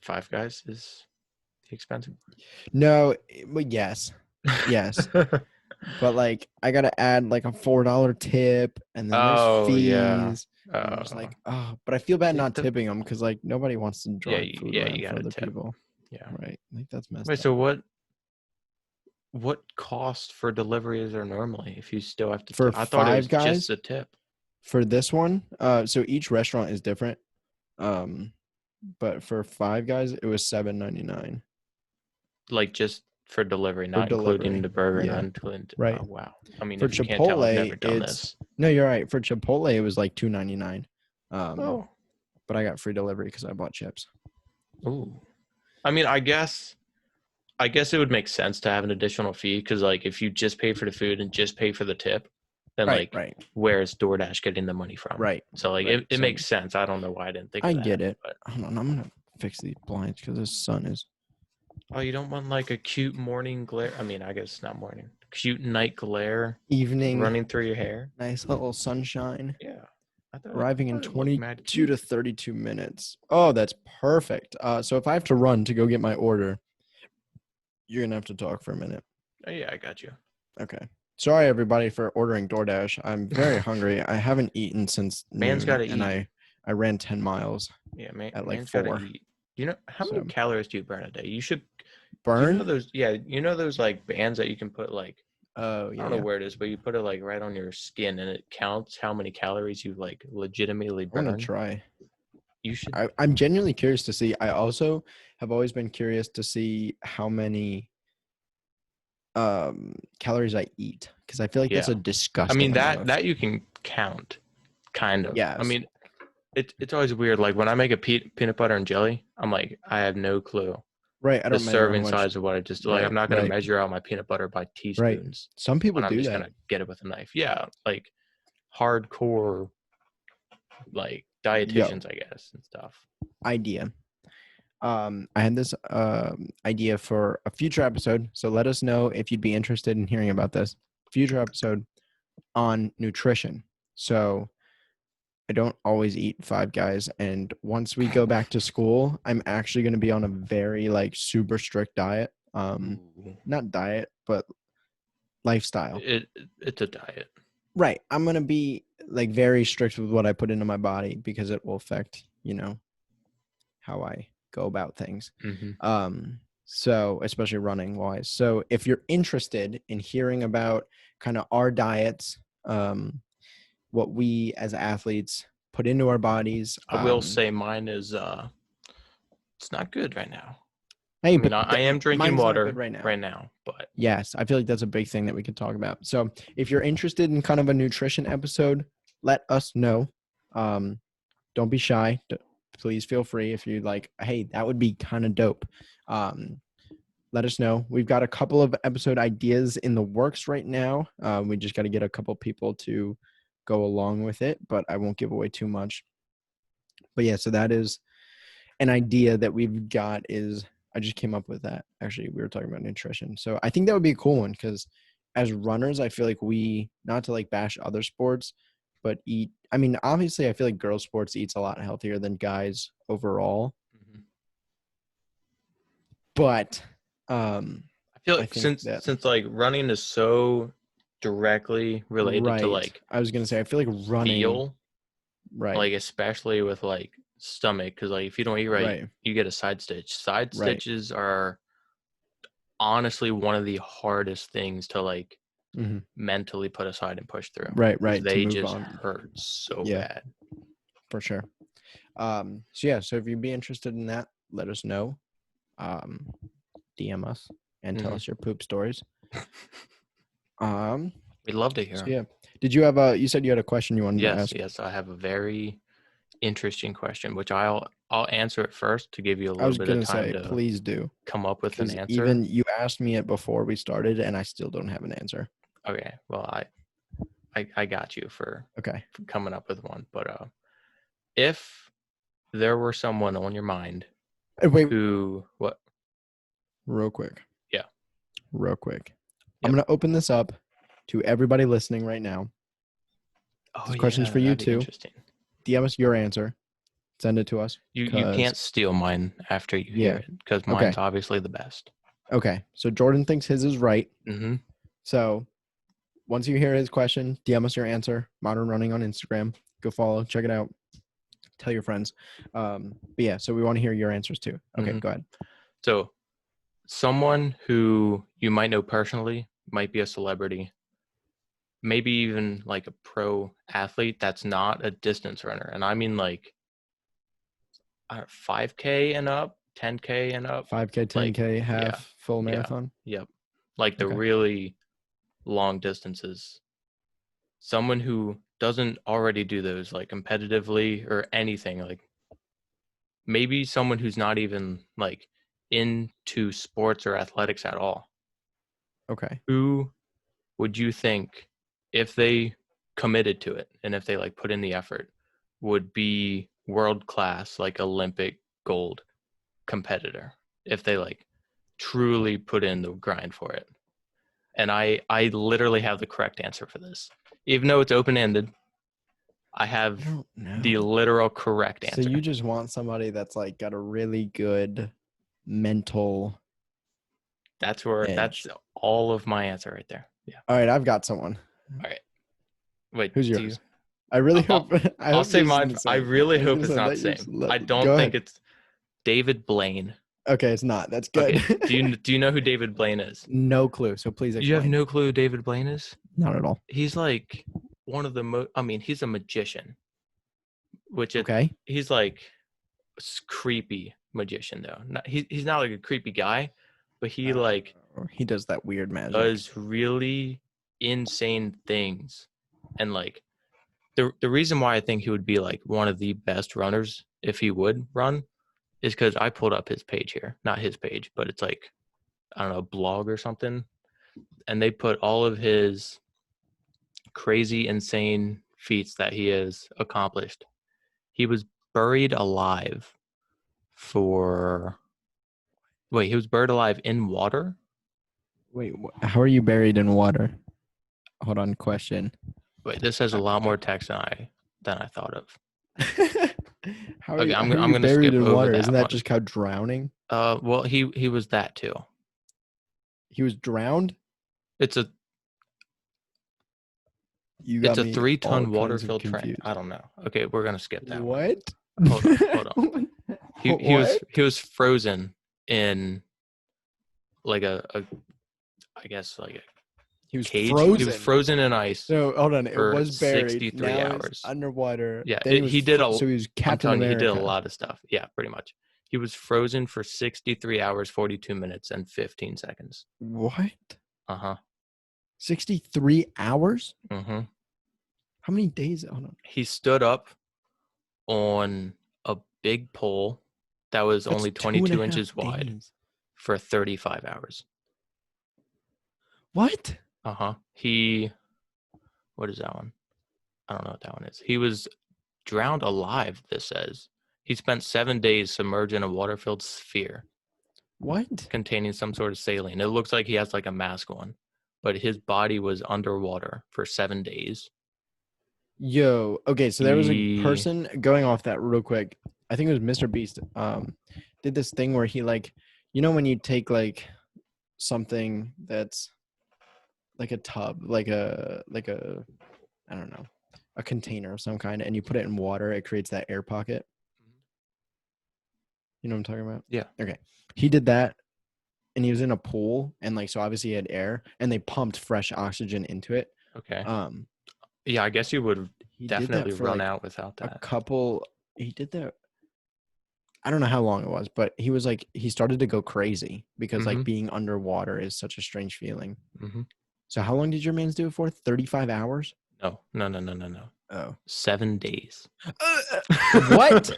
Five Guys is expensive? No, but yes. But like I gotta add like a $4 tip, and then there's fees. Yeah. And I'm just like, but I feel bad not tipping them because like nobody wants to drive food around for other people. Yeah, right. Like that's messed up. Wait, so What cost for delivery is there normally if you still have to For I thought it was Five Guys, just a tip. for this one, so each restaurant is different. But for Five Guys, it was $7.99. Like just for delivery, For not including delivery. the burger, Yeah. not including. Right. Oh wow! I mean, For if you can't tell, I've never Chipotle, done this. no, you're right. For Chipotle, it was like $2.99. Oh. But I got free delivery because I bought chips. Ooh. I mean, I guess it would make sense to have an additional fee because, like, if you just pay for the food and just pay for the tip, then Right. where's DoorDash getting the money from? Right. So like, Right. it So makes sense. I don't know why I didn't think of I that. get it. But Hold on, I'm gonna fix these blinds because the sun is oh, you don't want like a cute morning glare? I mean, I guess it's not morning. Cute night glare evening. running through your hair. Nice little sunshine. Yeah. Arriving in 22 to 32 minutes. Oh, that's perfect. So if I have to run to go get my order, you're going to have to talk for a minute. Oh, yeah, I got you. Okay. Sorry, everybody, for ordering DoorDash. I'm very hungry. I haven't eaten since Man's noon, gotta and eat. I ran 10 miles. Yeah, at like man's 4. gotta eat. You know, how many calories do you burn a day? You should burn? You know those, you know those like bands that you can put like, oh, yeah, I don't know where it is, but you put it like right on your skin and it counts how many calories you like legitimately burn. I'm going to try. You should. I'm genuinely curious to see. I also have always been curious to see how many calories I eat because I feel like that's a disgusting I mean amount. that you can count, kind of. Yes. I mean, it's always weird. Like when I make a peanut butter and jelly, I'm like, I have no clue. Right. I don't the measure serving size of what I just like. I'm not gonna measure out my peanut butter by teaspoons. Right. Some people I'm do just that. gonna get it with a knife. Yeah, like hardcore, like dietitians, I guess, and stuff. Idea. I had this idea for a future episode, so let us know if you'd be interested in hearing about this future episode on nutrition. So I don't always eat Five Guys, and once we go back to school, I'm actually going to be on a very like super strict diet. Not diet, but lifestyle. It's a diet. Right. I'm going to be like very strict with what I put into my body because it will affect, how I go about things. So especially running wise. So if you're interested in hearing about kind of our diets, what we as athletes put into our bodies. I will say mine is it's not good right now. Hey, I mean, I am drinking water right now, but yes, I feel like that's a big thing that we could talk about. So if you're interested in kind of a nutrition episode, let us know. Don't be shy. Please feel free if you're like, hey, that would be kind of dope. Let us know. We've got a couple of episode ideas in the works right now. We just got to get a couple people to go along with it, but I won't give away too much. But yeah, so that is an idea that we've got. I just came up with that. Actually, we were talking about nutrition. So I think that would be a cool one because as runners, I feel like we, not to like bash other sports, but obviously I feel like girls sports eats a lot healthier than guys overall. But I feel like since like running is so directly related to like, I was going to say, I feel like running, like especially with like stomach, because like if you don't eat right, you get a side stitch. Stitches are honestly one of the hardest things to like mentally put aside and push through. Right. They just hurt so bad. For sure. So if you'd be interested in that, let us know. DM us and tell us your poop stories. We'd love to hear. So yeah. Did you have you said you had a question you wanted to ask? Yes, I have a very interesting question, which I'll answer it first to give you a little bit of time to please do come up with an answer. Even you asked me it before we started and I still don't have an answer. Okay. Well, I got you for coming up with one. But if there were someone on your mind what? Real quick. Yeah. Real quick. Yep. I'm going to open this up to everybody listening right now. This question's for you too. Interesting. DM us your answer. Send it to us. You can't steal mine after you hear it because mine's obviously the best. Okay. So Jordan thinks his is right. Mm-hmm. So once you hear his question, DM us your answer. Modern Running on Instagram. Go follow. Check it out. Tell your friends. But yeah, so we want to hear your answers too. Okay, go ahead. So someone who you might know personally, might be a celebrity, maybe even like a pro athlete that's not a distance runner. And I mean like 5K and up, 10K and up. 5K, 10K, Yeah, half, full yeah, marathon? yep. Like the Okay. really long distances. Someone who doesn't already do those like competitively or anything, like maybe someone who's not even like into sports or athletics at all. Okay. Who would you think, if they committed to it and if they like put in the effort, would be world class, like Olympic gold competitor, if they like truly put in the grind for it? And I literally have the correct answer for this, even though it's open ended. I have I don't know. the literal correct answer. So you just want somebody that's like got a really good mental That's all of my answer right there. Yeah. All right, I've got someone. All right. Wait, Who's yours? I really hope. I'll say mine. I really I was hope gonna it's say, not let the same. yours- I don't Go think ahead. it's David Blaine. Okay, it's not. That's good. Okay. Do you know who David Blaine is? No clue. So please explain. You have no clue who David Blaine is? Not at all. He's like one of the he's a magician, Okay. he's like creepy magician though. He's not like a creepy guy, but he he does that weird magic. Does really insane things. And like the reason why I think he would be like one of the best runners if he would run is because I pulled up his page here. Not his page, but it's like, I don't know, a blog or something. And they put all of his crazy, insane feats that he has accomplished. He was buried alive he was buried alive in water? Wait, how are you buried in water? Hold on, question. Wait, this has a lot more text than I thought of. How are you buried in water? Isn't that just called drowning? Well, he was that too. He was drowned? It's a 3-ton water-filled train. I don't know. Okay, we're gonna skip that. What? Hold on. He was frozen in like I guess like a he was cage. Frozen. He was frozen in ice. So hold on, it was buried. 63 now hours. It's underwater. Yeah, then he did so he was Captain America. He did a lot of stuff. Yeah, pretty much. He was frozen for 63 hours, 42 minutes, and 15 seconds. What? 63 hours? Mm-hmm. How many days? Hold on. He stood up on a big pole that was only 22 inches wide for 35 hours. What? What is that one? I don't know what that one is. He was drowned alive, this says. He spent 7 days submerged in a water-filled sphere. What? Containing some sort of saline. It looks like he has like a mask on, but his body was underwater for 7 days. Yo, okay, so there was a person, going off that real quick, I think it was Mr. Beast, did this thing where he like, when you take like something that's like a tub, like a I don't know, a container of some kind, and you put it in water, it creates that air pocket. You know what I'm talking about? Yeah. Okay. He did that, and he was in a pool, and like, so obviously he had air, and they pumped fresh oxygen into it. Okay. Yeah, I guess you would definitely run out without that. He did that. I don't know how long it was, but he was like, he started to go crazy because like being underwater is such a strange feeling. Mm-hmm. So how long did your mans do it for? 35 hours? No. Oh. 7 days. What?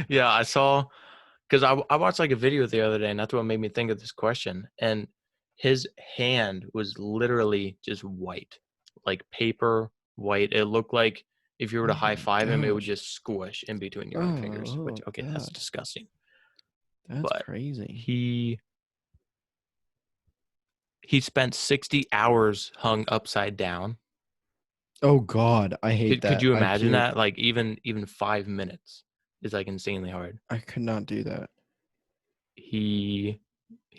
Yeah, I saw, because I watched like a video the other day, and that's what made me think of this question. And his hand was literally just white, like paper white. It looked like if you were to high five him, it would just squish in between your own fingers. Which, okay, God. That's disgusting. That's crazy. He spent 60 hours hung upside down. Oh God, I hate that. Could you imagine that? Like even 5 minutes is like insanely hard. I could not do that. He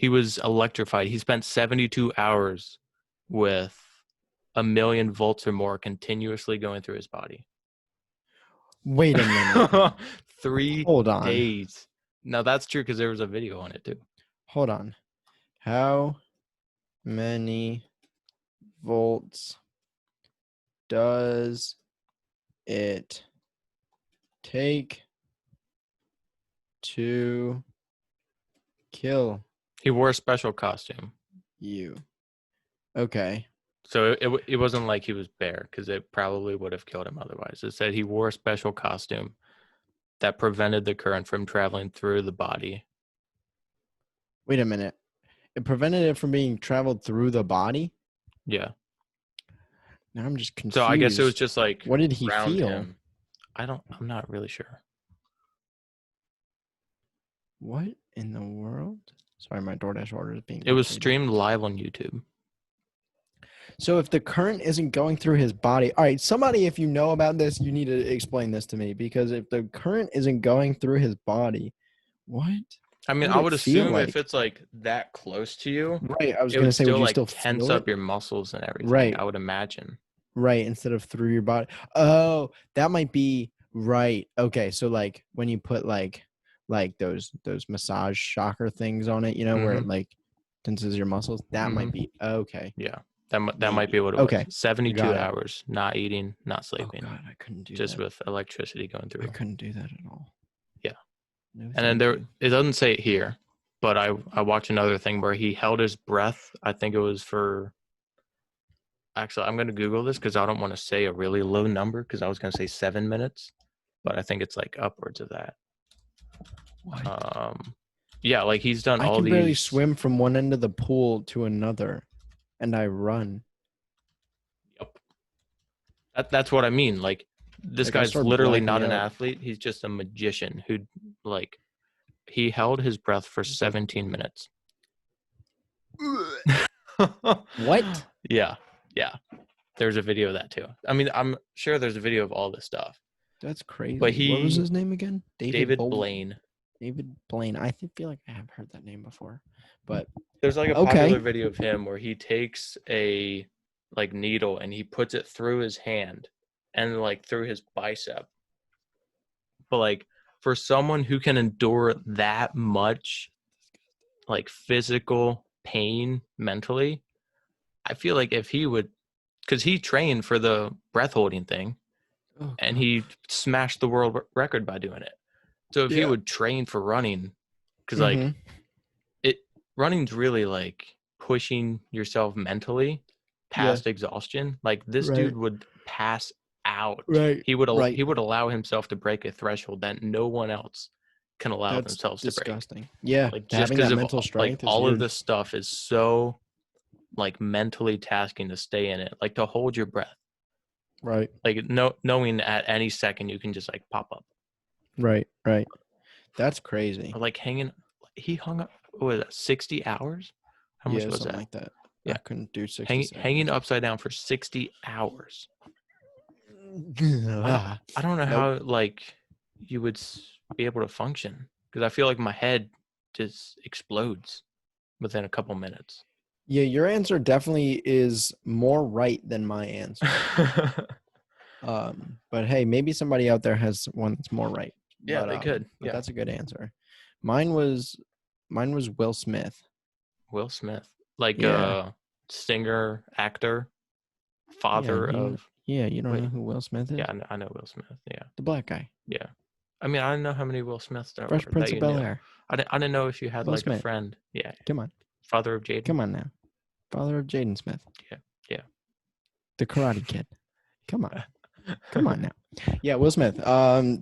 was electrified. He spent 72 hours with 1,000,000 volts or more continuously going through his body. Wait a minute. 3 days. Now that's true because there was a video on it too. Hold on. How many volts does it take to kill He wore a special costume. you? Okay. So it wasn't like he was bare, because it probably would have killed him otherwise. It said he wore a special costume that prevented the current from traveling through the body. Wait a minute. It prevented it from being traveled through the body? Yeah. Now I'm just confused. So I guess it was just like, what did he around feel? him. I'm not really sure. What in the world? Sorry, my DoorDash order is being It was completed. streamed live on YouTube. So if the current isn't going through his body, all right, somebody, if you know about this, you need to explain this to me, because if the current isn't going through his body, what? I mean, I would assume if it's like that close to you, right? I was it gonna would say, would still you like still tense feel up it? your muscles and everything. Right. I would imagine. Right, instead of through your body. Oh, that might be right. Okay, so like when you put like those massage shocker things on it, you know, where it like tenses your muscles. That might be okay. Yeah, that might be what it okay. was. 72 hours, not eating, not Oh sleeping. God, I couldn't do just that. with electricity going through. I couldn't do that at all. Yeah, no, and then it doesn't say it here, but I watched another thing where he held his breath. I think it was for. Actually, I'm going to Google this because I don't want to say a really low number, because I was going to say 7 minutes, but I think it's like upwards of that. What? Yeah, like he's done all these. I can barely swim from one end of the pool to another, and I run. Yep. That's what I mean. Like this guy's literally not an athlete. He's just a magician who, like, he held his breath for 17 minutes. What? Yeah. There's a video of that too. I mean, I'm sure there's a video of all this stuff. That's crazy. But what was his name again? David Blaine. David Blaine. I feel like I have heard that name before. But there's like a popular video of him where he takes a like needle and he puts it through his hand and like through his bicep. But like for someone who can endure that much like physical pain mentally, I feel like if he would, because he trained for the breath holding thing, and he smashed the world record by doing it. So if he would train for running, because like running's really like pushing yourself mentally past exhaustion. Like this dude would pass out. Right. He would allow himself to break a threshold that no one else can allow themselves to break. Disgusting. Yeah. Like just because of mental strength, like all of this stuff is so like mentally tasking to stay in it, like to hold your breath. Right. Like knowing at any second you can just like pop up. Right. That's crazy. Or like he hung up, what was that, 60 hours? How much was that? Like that. Yeah. I couldn't do 60 hanging upside down for 60 hours. I don't know how like you would be able to function, because I feel like my head just explodes within a couple minutes. Yeah, your answer definitely is more right than my answer. But hey, maybe somebody out there has one that's more right. Yeah, they could. Yeah, that's a good answer. Mine was Will Smith. Will Smith, like singer, actor, father of. Yeah, you don't know who Will Smith is? Yeah, I know Will Smith. Yeah, the black guy. Yeah, I mean, I didn't know how many Will Smiths there Fresh were. Prince of Bel-Air. I didn't know if you had Will like Smith. A friend. Yeah, come on. Father of Jaden. Come on now, father of Jaden Smith. Yeah. The Karate Kid. Come on. Come on now. Yeah, Will Smith.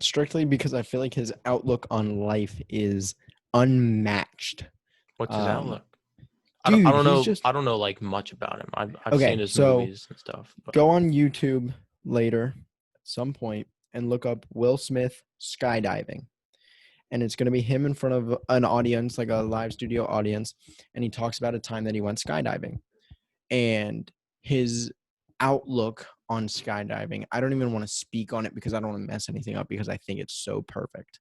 Strictly because I feel like his outlook on life is unmatched. What's his outlook? Dude, I don't know. I don't know like much about him. I've seen his movies and stuff. But. Go on YouTube later at some point and look up Will Smith skydiving. And it's going to be him in front of an audience, like a live studio audience. And he talks about a time that he went skydiving. And his outlook on skydiving, I don't even want to speak on it because I don't want to mess anything up, because I think it's so perfect.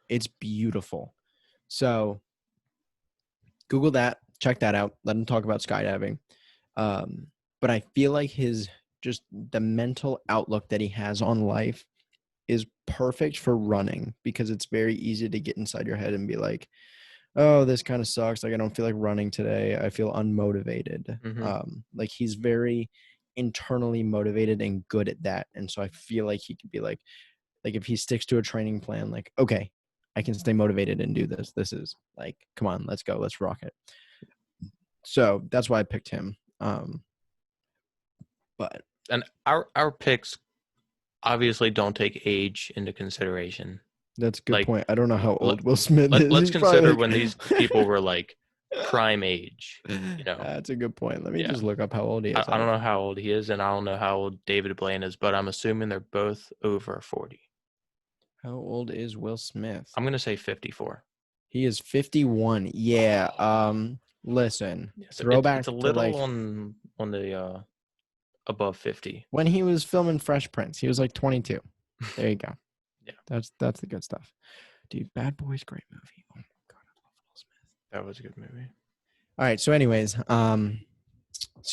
It's beautiful. So Google that, check that out. Let him talk about skydiving. But I feel like just the mental outlook that he has on life is perfect for running, because it's very easy to get inside your head and be like, oh, this kind of sucks. Like, I don't feel like running today. I feel unmotivated. Mm-hmm. Like he's very internally motivated and good at that. And so I feel like he could be like if he sticks to a training plan, like, okay, I can stay motivated and do this. This is like, come on, let's go. Let's rock it. So that's why I picked him. But and our picks obviously don't take age into consideration. That's a good Like, point. I don't know how old Will Smith is. Let's He's probably consider like... when these people were like prime age. You know, That's a good point. Let me just look up how old he is. I don't know how old he is, and I don't know how old David Blaine is, but I'm assuming they're both over 40. How old is Will Smith? I'm gonna say 54. He is 51. Yeah. Listen, So throwback it's a to little like on the above 50. when he was filming Fresh Prince. He was like 22. There you go. Yeah, that's the good stuff, dude. Bad Boys, great movie. Oh my god, I love Will Smith. that was a good movie. All right. So, anyways, so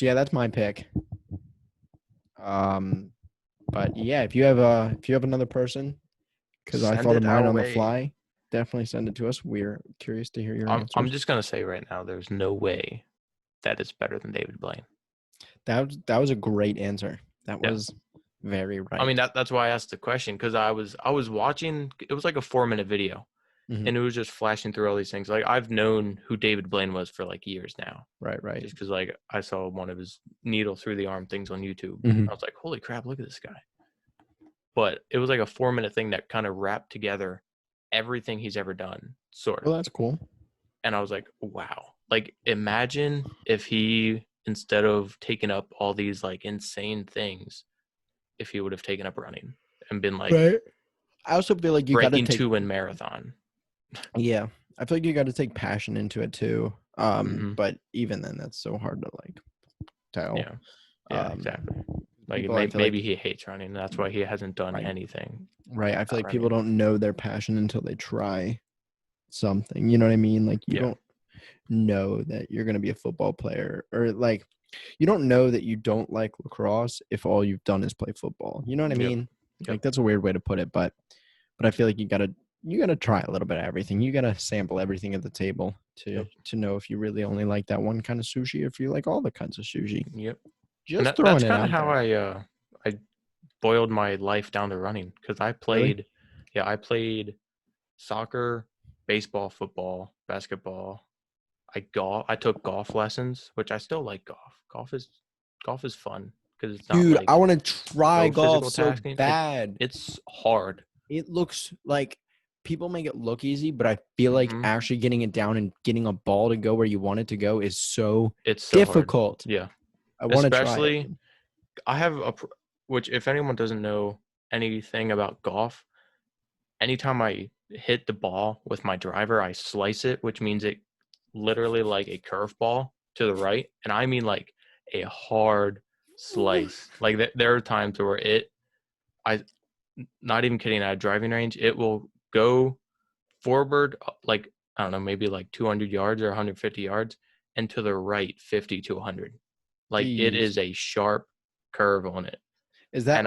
yeah, that's my pick. But yeah, if you have another person, because I thought of mine on the fly, definitely send it to us. We're curious to hear your answers. I'm just gonna say right now, there's no way that it's better than David Blaine. That was a great answer. That was very right. I mean, that's why I asked the question, because I was watching. It was like a 4-minute video, and it was just flashing through all these things. Like, I've known who David Blaine was for like years now. Right. Just because like I saw one of his needle through the arm things on YouTube. I was like, holy crap, look at this guy. But it was like a 4-minute thing that kind of wrapped together everything he's ever done, sort of. Well, that's cool. And I was like, wow. Like, imagine if he, instead of taking up all these like insane things, if he would have taken up running and been like, right. I also feel like you got to take 2 in marathon. Yeah, I feel like you got to take passion into it too. But even then, that's so hard to like tell. Yeah, exactly. Like, maybe he hates running. That's why he hasn't done anything. Right. I feel like people don't know their passion until they try something. You know what I mean? Like, you don't know that you're going to be a football player, or like, you don't know that you don't like lacrosse if all you've done is play football. You know what I mean? Like, that's a weird way to put it, but I feel like you gotta try a little bit of everything. You gotta sample everything at the table to know if you really only like that one kind of sushi, or if you like all the kinds of sushi. Yep. Just throwing it out. That's kind of how I boiled my life down to running, because I played, I played soccer, baseball, football, basketball. I took golf lessons, which I still like golf. Golf is fun because it's not. Dude, like I want to try golf so bad. It's hard. It looks like people make it look easy, but I feel like actually getting it down and getting a ball to go where you want it to go is so difficult. Hard. Yeah. I want to try it. I have which, if anyone doesn't know anything about golf, anytime I hit the ball with my driver, I slice it, which means it literally like a curveball to the right. And I mean like a hard slice. Like, there are times where not even kidding, at a driving range, it will go forward, like, I don't know, maybe like 200 yards or 150 yards, and to the right 50 to 100. Like, it is a sharp curve on it. Is that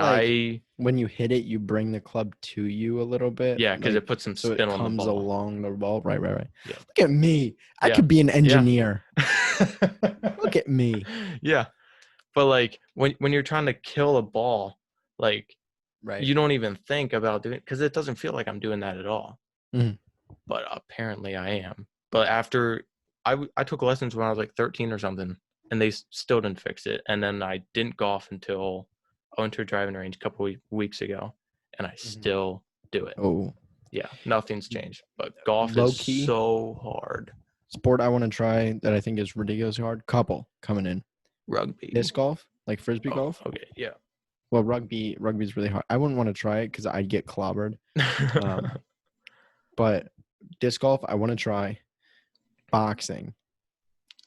when you hit it, you bring the club to you a little bit? Yeah, because it puts some spin on the ball. It comes along the ball. Right. Yeah. Look at me. I could be an engineer. Look at me. Yeah. But like, when you're trying to kill a ball, like, you don't even think about doing it, because it doesn't feel like I'm doing that at all. But apparently I am. But after I took lessons when I was like 13 or something, and they still didn't fix it. And then I didn't golf until I went to a driving range a couple weeks ago, and I still do it. Oh, yeah, nothing's changed. But golf is so hard. Sport I want to try that I think is ridiculously hard. Couple coming in. Rugby. Disc golf, like frisbee golf. Okay, yeah. Well, rugby's really hard. I wouldn't want to try it because I'd get clobbered. But disc golf, I want to try. Boxing.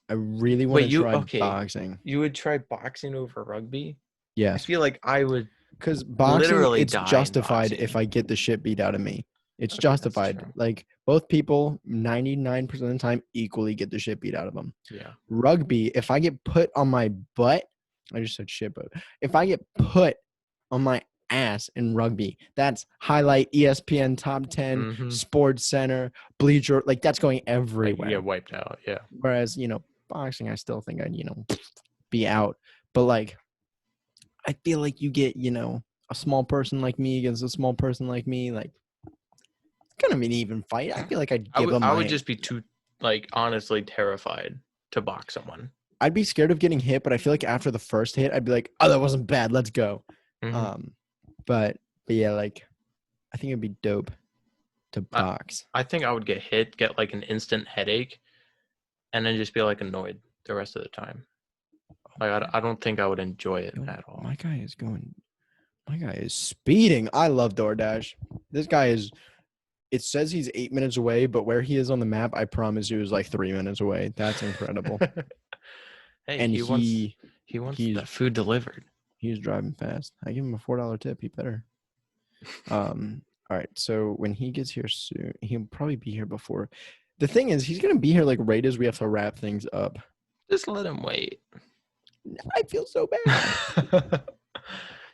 I really want to try boxing. You would try boxing over rugby? Yes. I feel like I would. Because boxing, it's justified if I get the shit beat out of me. It's justified. Like, both people, 99% of the time, equally get the shit beat out of them. Yeah. Rugby, if I get put on my butt, I just said shit, but if I get put on my ass in rugby. That's highlight, ESPN top 10, Sports Center, Bleacher. Like that's going everywhere. Like, you get wiped out. Yeah. Whereas, boxing, I still think I'd, be out. But like, I feel like you get, a small person like me against a small person like me. Like, it's gonna be an even fight. I feel like I'd give them. I would just be too, like, honestly terrified to box someone. I'd be scared of getting hit, but I feel like after the first hit, I'd be like, "Oh, that wasn't bad. Let's go." But yeah, like, I think it'd be dope to box. I think I would get hit, get like an instant headache, and then just be like annoyed the rest of the time. Like, I don't think I would enjoy it at all. My guy is speeding. I love DoorDash. This guy is. It says he's 8 minutes away, but where he is on the map, I promise you, is like 3 minutes away. That's incredible. Hey, and he wants the food delivered. He's driving fast. I give him a $4 tip. He better. All right. So when he gets here soon, he'll probably be here before. The thing is, he's gonna be here like right as we have to wrap things up. Just let him wait. I feel so bad.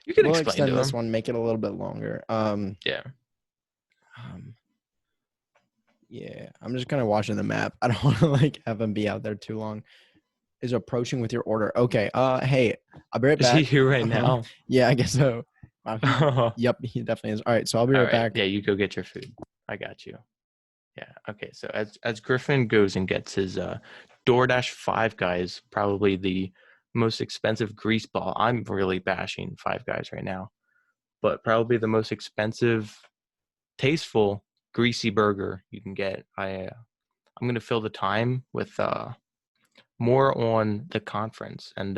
You can extend this one, make it a little bit longer. Yeah. Yeah. I'm just kind of watching the map. I don't want to like have him be out there too long. Is approaching with your order. Okay. Hey, I'll be right back. Is he here right now? Yeah, I guess so. Yep, he definitely is. All right, so I'll be right back. Yeah, you go get your food. I got you. Yeah. Okay. So as Griffin goes and gets his DoorDash Five Guys, probably the most expensive grease ball. I'm really bashing Five Guys right now, but probably the most expensive, tasteful, greasy burger you can get. I'm gonna fill the time with more on the conference, and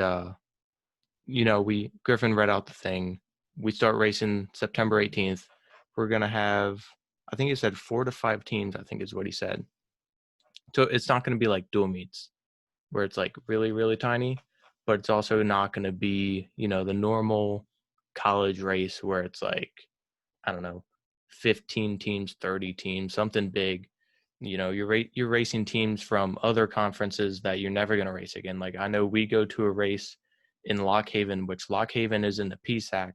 Griffin read out the thing. We start racing September 18th. We're gonna have, I think he said 4 to 5 teams, I think is what he said. So it's not gonna be like dual meets where it's like really, really tiny, but it's also not gonna be, the normal college race where it's like, I don't know, 15 teams, 30 teams, something big. You're racing teams from other conferences that you're never going to race again. Like, I know we go to a race in Lock Haven, which Lock Haven is in the PSAC.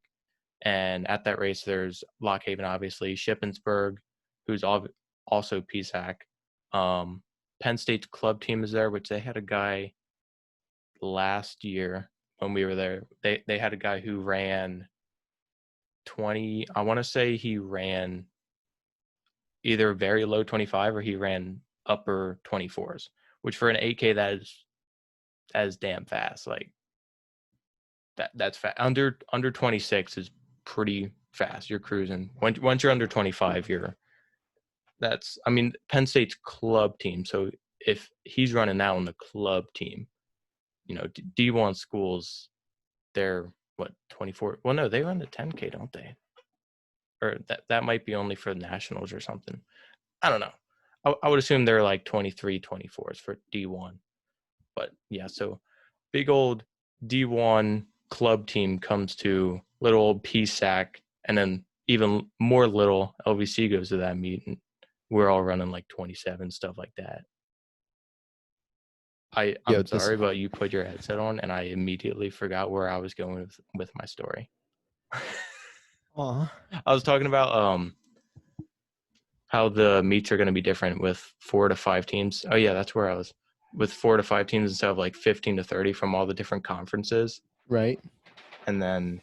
And at that race, there's Lock Haven, obviously, Shippensburg, who's also PSAC. Penn State's club team is there, which they had a guy last year when we were there. They had a guy who ran 20, I want to say he ran either very low 25 or he ran upper 24s, which for an 8K that is damn fast. Like that's fast. Under 26 is pretty fast. You're cruising. Once you're under 25, Penn State's club team. So if he's running now on the club team, D1 schools, they're what, 24? Well, no, they run the 10K, don't they? Or that might be only for nationals or something. I don't know. I would assume they're like 23, 24s for D1. But yeah, so big old D1 club team comes to little old PSAC, and then even more little LVC goes to that meet, and we're all running like 27, stuff like that. I'm sorry, but you put your headset on, and I immediately forgot where I was going with my story. I was talking about how the meets are going to be different with 4 to 5 teams. Oh yeah, that's where I was, with 4 to 5 teams instead of like 15 to 30 from all the different conferences. Right. And then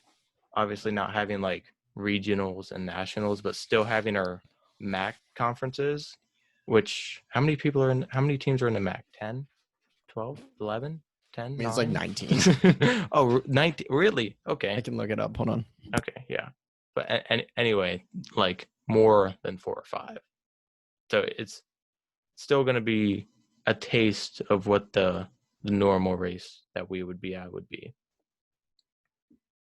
obviously not having like regionals and nationals, but still having our MAC conferences, which how many teams are in the MAC? 10, 12, 11, 10? It's like 19. Oh, 19. Really? Okay. I can look it up. Hold on. Okay. Yeah. But anyway, like more than 4 or 5. So it's still going to be a taste of what the normal race that we would be at would be.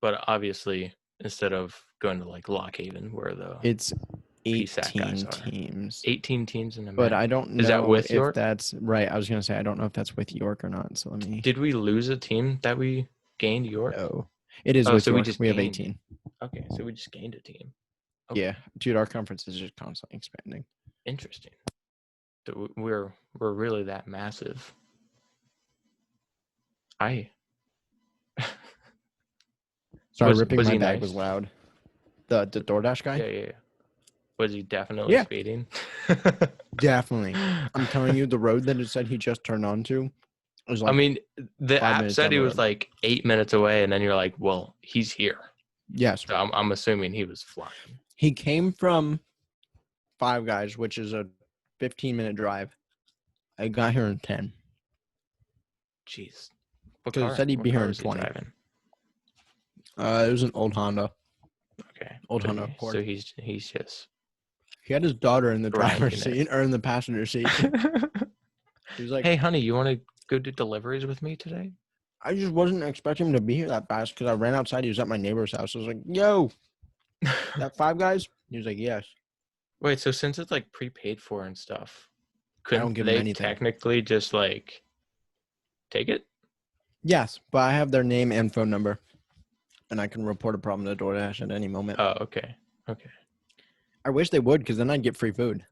But obviously, instead of going to like Lock Haven, where it's 18 teams. 18 teams in the MAC. But I don't know. Is that with York? That's right. I was going to say, I don't know if that's with York or not. So let me. Did we lose a team that we gained York? No. It is with York. We have 18. Okay, so we just gained a team. Okay. Yeah, dude, our conference is just constantly expanding. Interesting. So we're really that massive. Sorry, ripping my bag was loud. The DoorDash guy? Yeah. Was he definitely speeding? Definitely. I'm telling you, the road that it said he just turned onto was like. I mean, the app said he was like 8 minutes away, and then you're like, well, he's here. Yes. So I'm assuming he was flying. He came from Five Guys, which is a 15-minute drive. I got here in 10. Jeez. Because it said he'd be here in 20. It was an old Honda. Okay. Old Honda Accord. So he's just. He had his daughter in the driver's seat or in the passenger seat. He was like, "Hey, honey, you want to go do deliveries with me today?" I just wasn't expecting him to be here that fast because I ran outside. He was at my neighbor's house. I was like, yo, that Five Guys? He was like, yes. Wait, so since it's like prepaid for and stuff, couldn't they anything. Technically just like take it? Yes, but I have their name and phone number, and I can report a problem to DoorDash at any moment. Oh, okay. I wish they would, because then I'd get free food.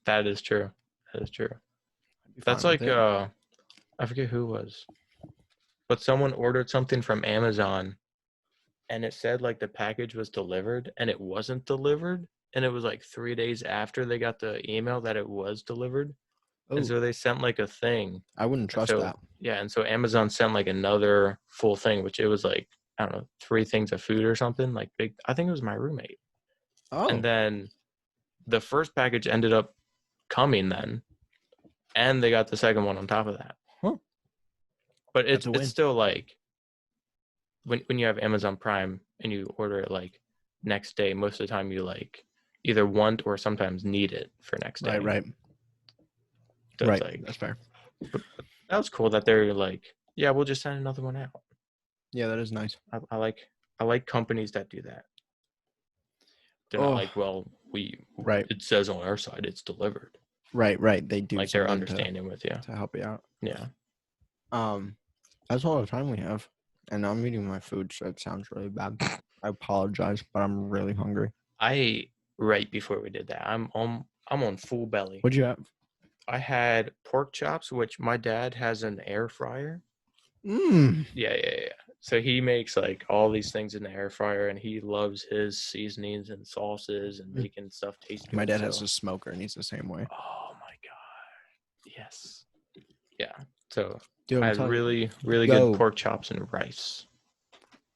That is true. That's like I forget who it was, but someone ordered something from Amazon, and it said like the package was delivered, and it wasn't delivered, and it was like 3 days after they got the email that it was delivered. Ooh. And so they sent like a thing. I wouldn't trust that. Yeah, and so Amazon sent like another full thing, which it was like, I don't know, 3 things of food or something, like big. I think it was my roommate. Oh. And then the first package ended up coming then, and they got the second one on top of that. Huh. But it's still like, when you have Amazon Prime and you order it like next day, most of the time you like either want or sometimes need it for next day. Right. So right. Like, that's fair. That was cool that they're like, yeah, we'll just send another one out. Yeah, that is nice. I like companies that do that. They're not like, well, it says on our side it's delivered. Right. They do like they're understanding with you to help you out. Yeah. That's all the time we have, and I'm eating my food, so it sounds really bad. I apologize, but I'm really hungry. I ate right before we did that. I'm on full belly. What'd you have? I had pork chops, which my dad has an air fryer. Yeah. So he makes like all these things in the air fryer, and he loves his seasonings and sauces and making stuff taste good. My dad has a smoker, and he's the same way. Oh my god! Yes. Yeah. So I had really good pork chops and rice.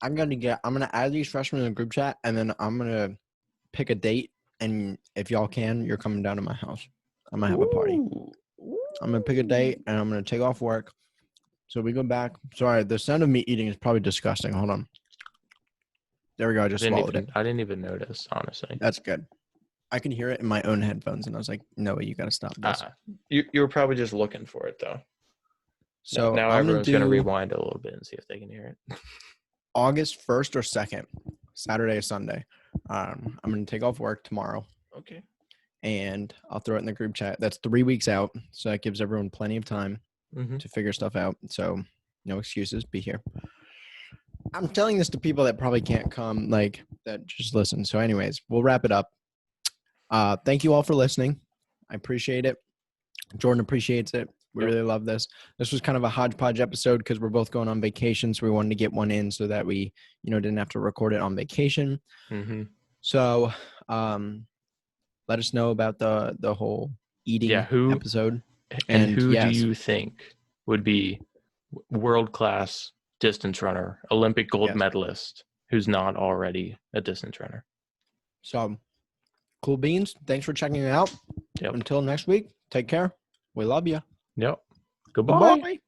I'm gonna add these freshmen in the group chat, and then I'm gonna pick a date. And if y'all can, you're coming down to my house. I'm gonna have a party. I'm gonna pick a date, and I'm gonna take off work. So we go back. Sorry, the sound of me eating is probably disgusting. Hold on. There we go. I just swallowed it. I didn't even notice, honestly. That's good. I can hear it in my own headphones, and I was like, no, you got to stop this. You were probably just looking for it, though. So now everyone's going to rewind a little bit and see if they can hear it. August 1st or 2nd, Saturday or Sunday. I'm going to take off work tomorrow. Okay. And I'll throw it in the group chat. That's 3 weeks out, so that gives everyone plenty of time to figure stuff out. So no excuses. Be here. I'm telling this to people that probably can't come, like, that just listen. So anyways, we'll wrap it up. Thank you all for listening. I appreciate it. Jordan appreciates it. We really love this. This was kind of a hodgepodge episode because we're both going on vacation. So we wanted to get one in so that we, didn't have to record it on vacation. So let us know about the whole eating episode. And who do you think would be world-class distance runner, Olympic gold medalist, who's not already a distance runner? So, cool beans. Thanks for checking it out. Until next week, take care. We love you. Yep. Goodbye.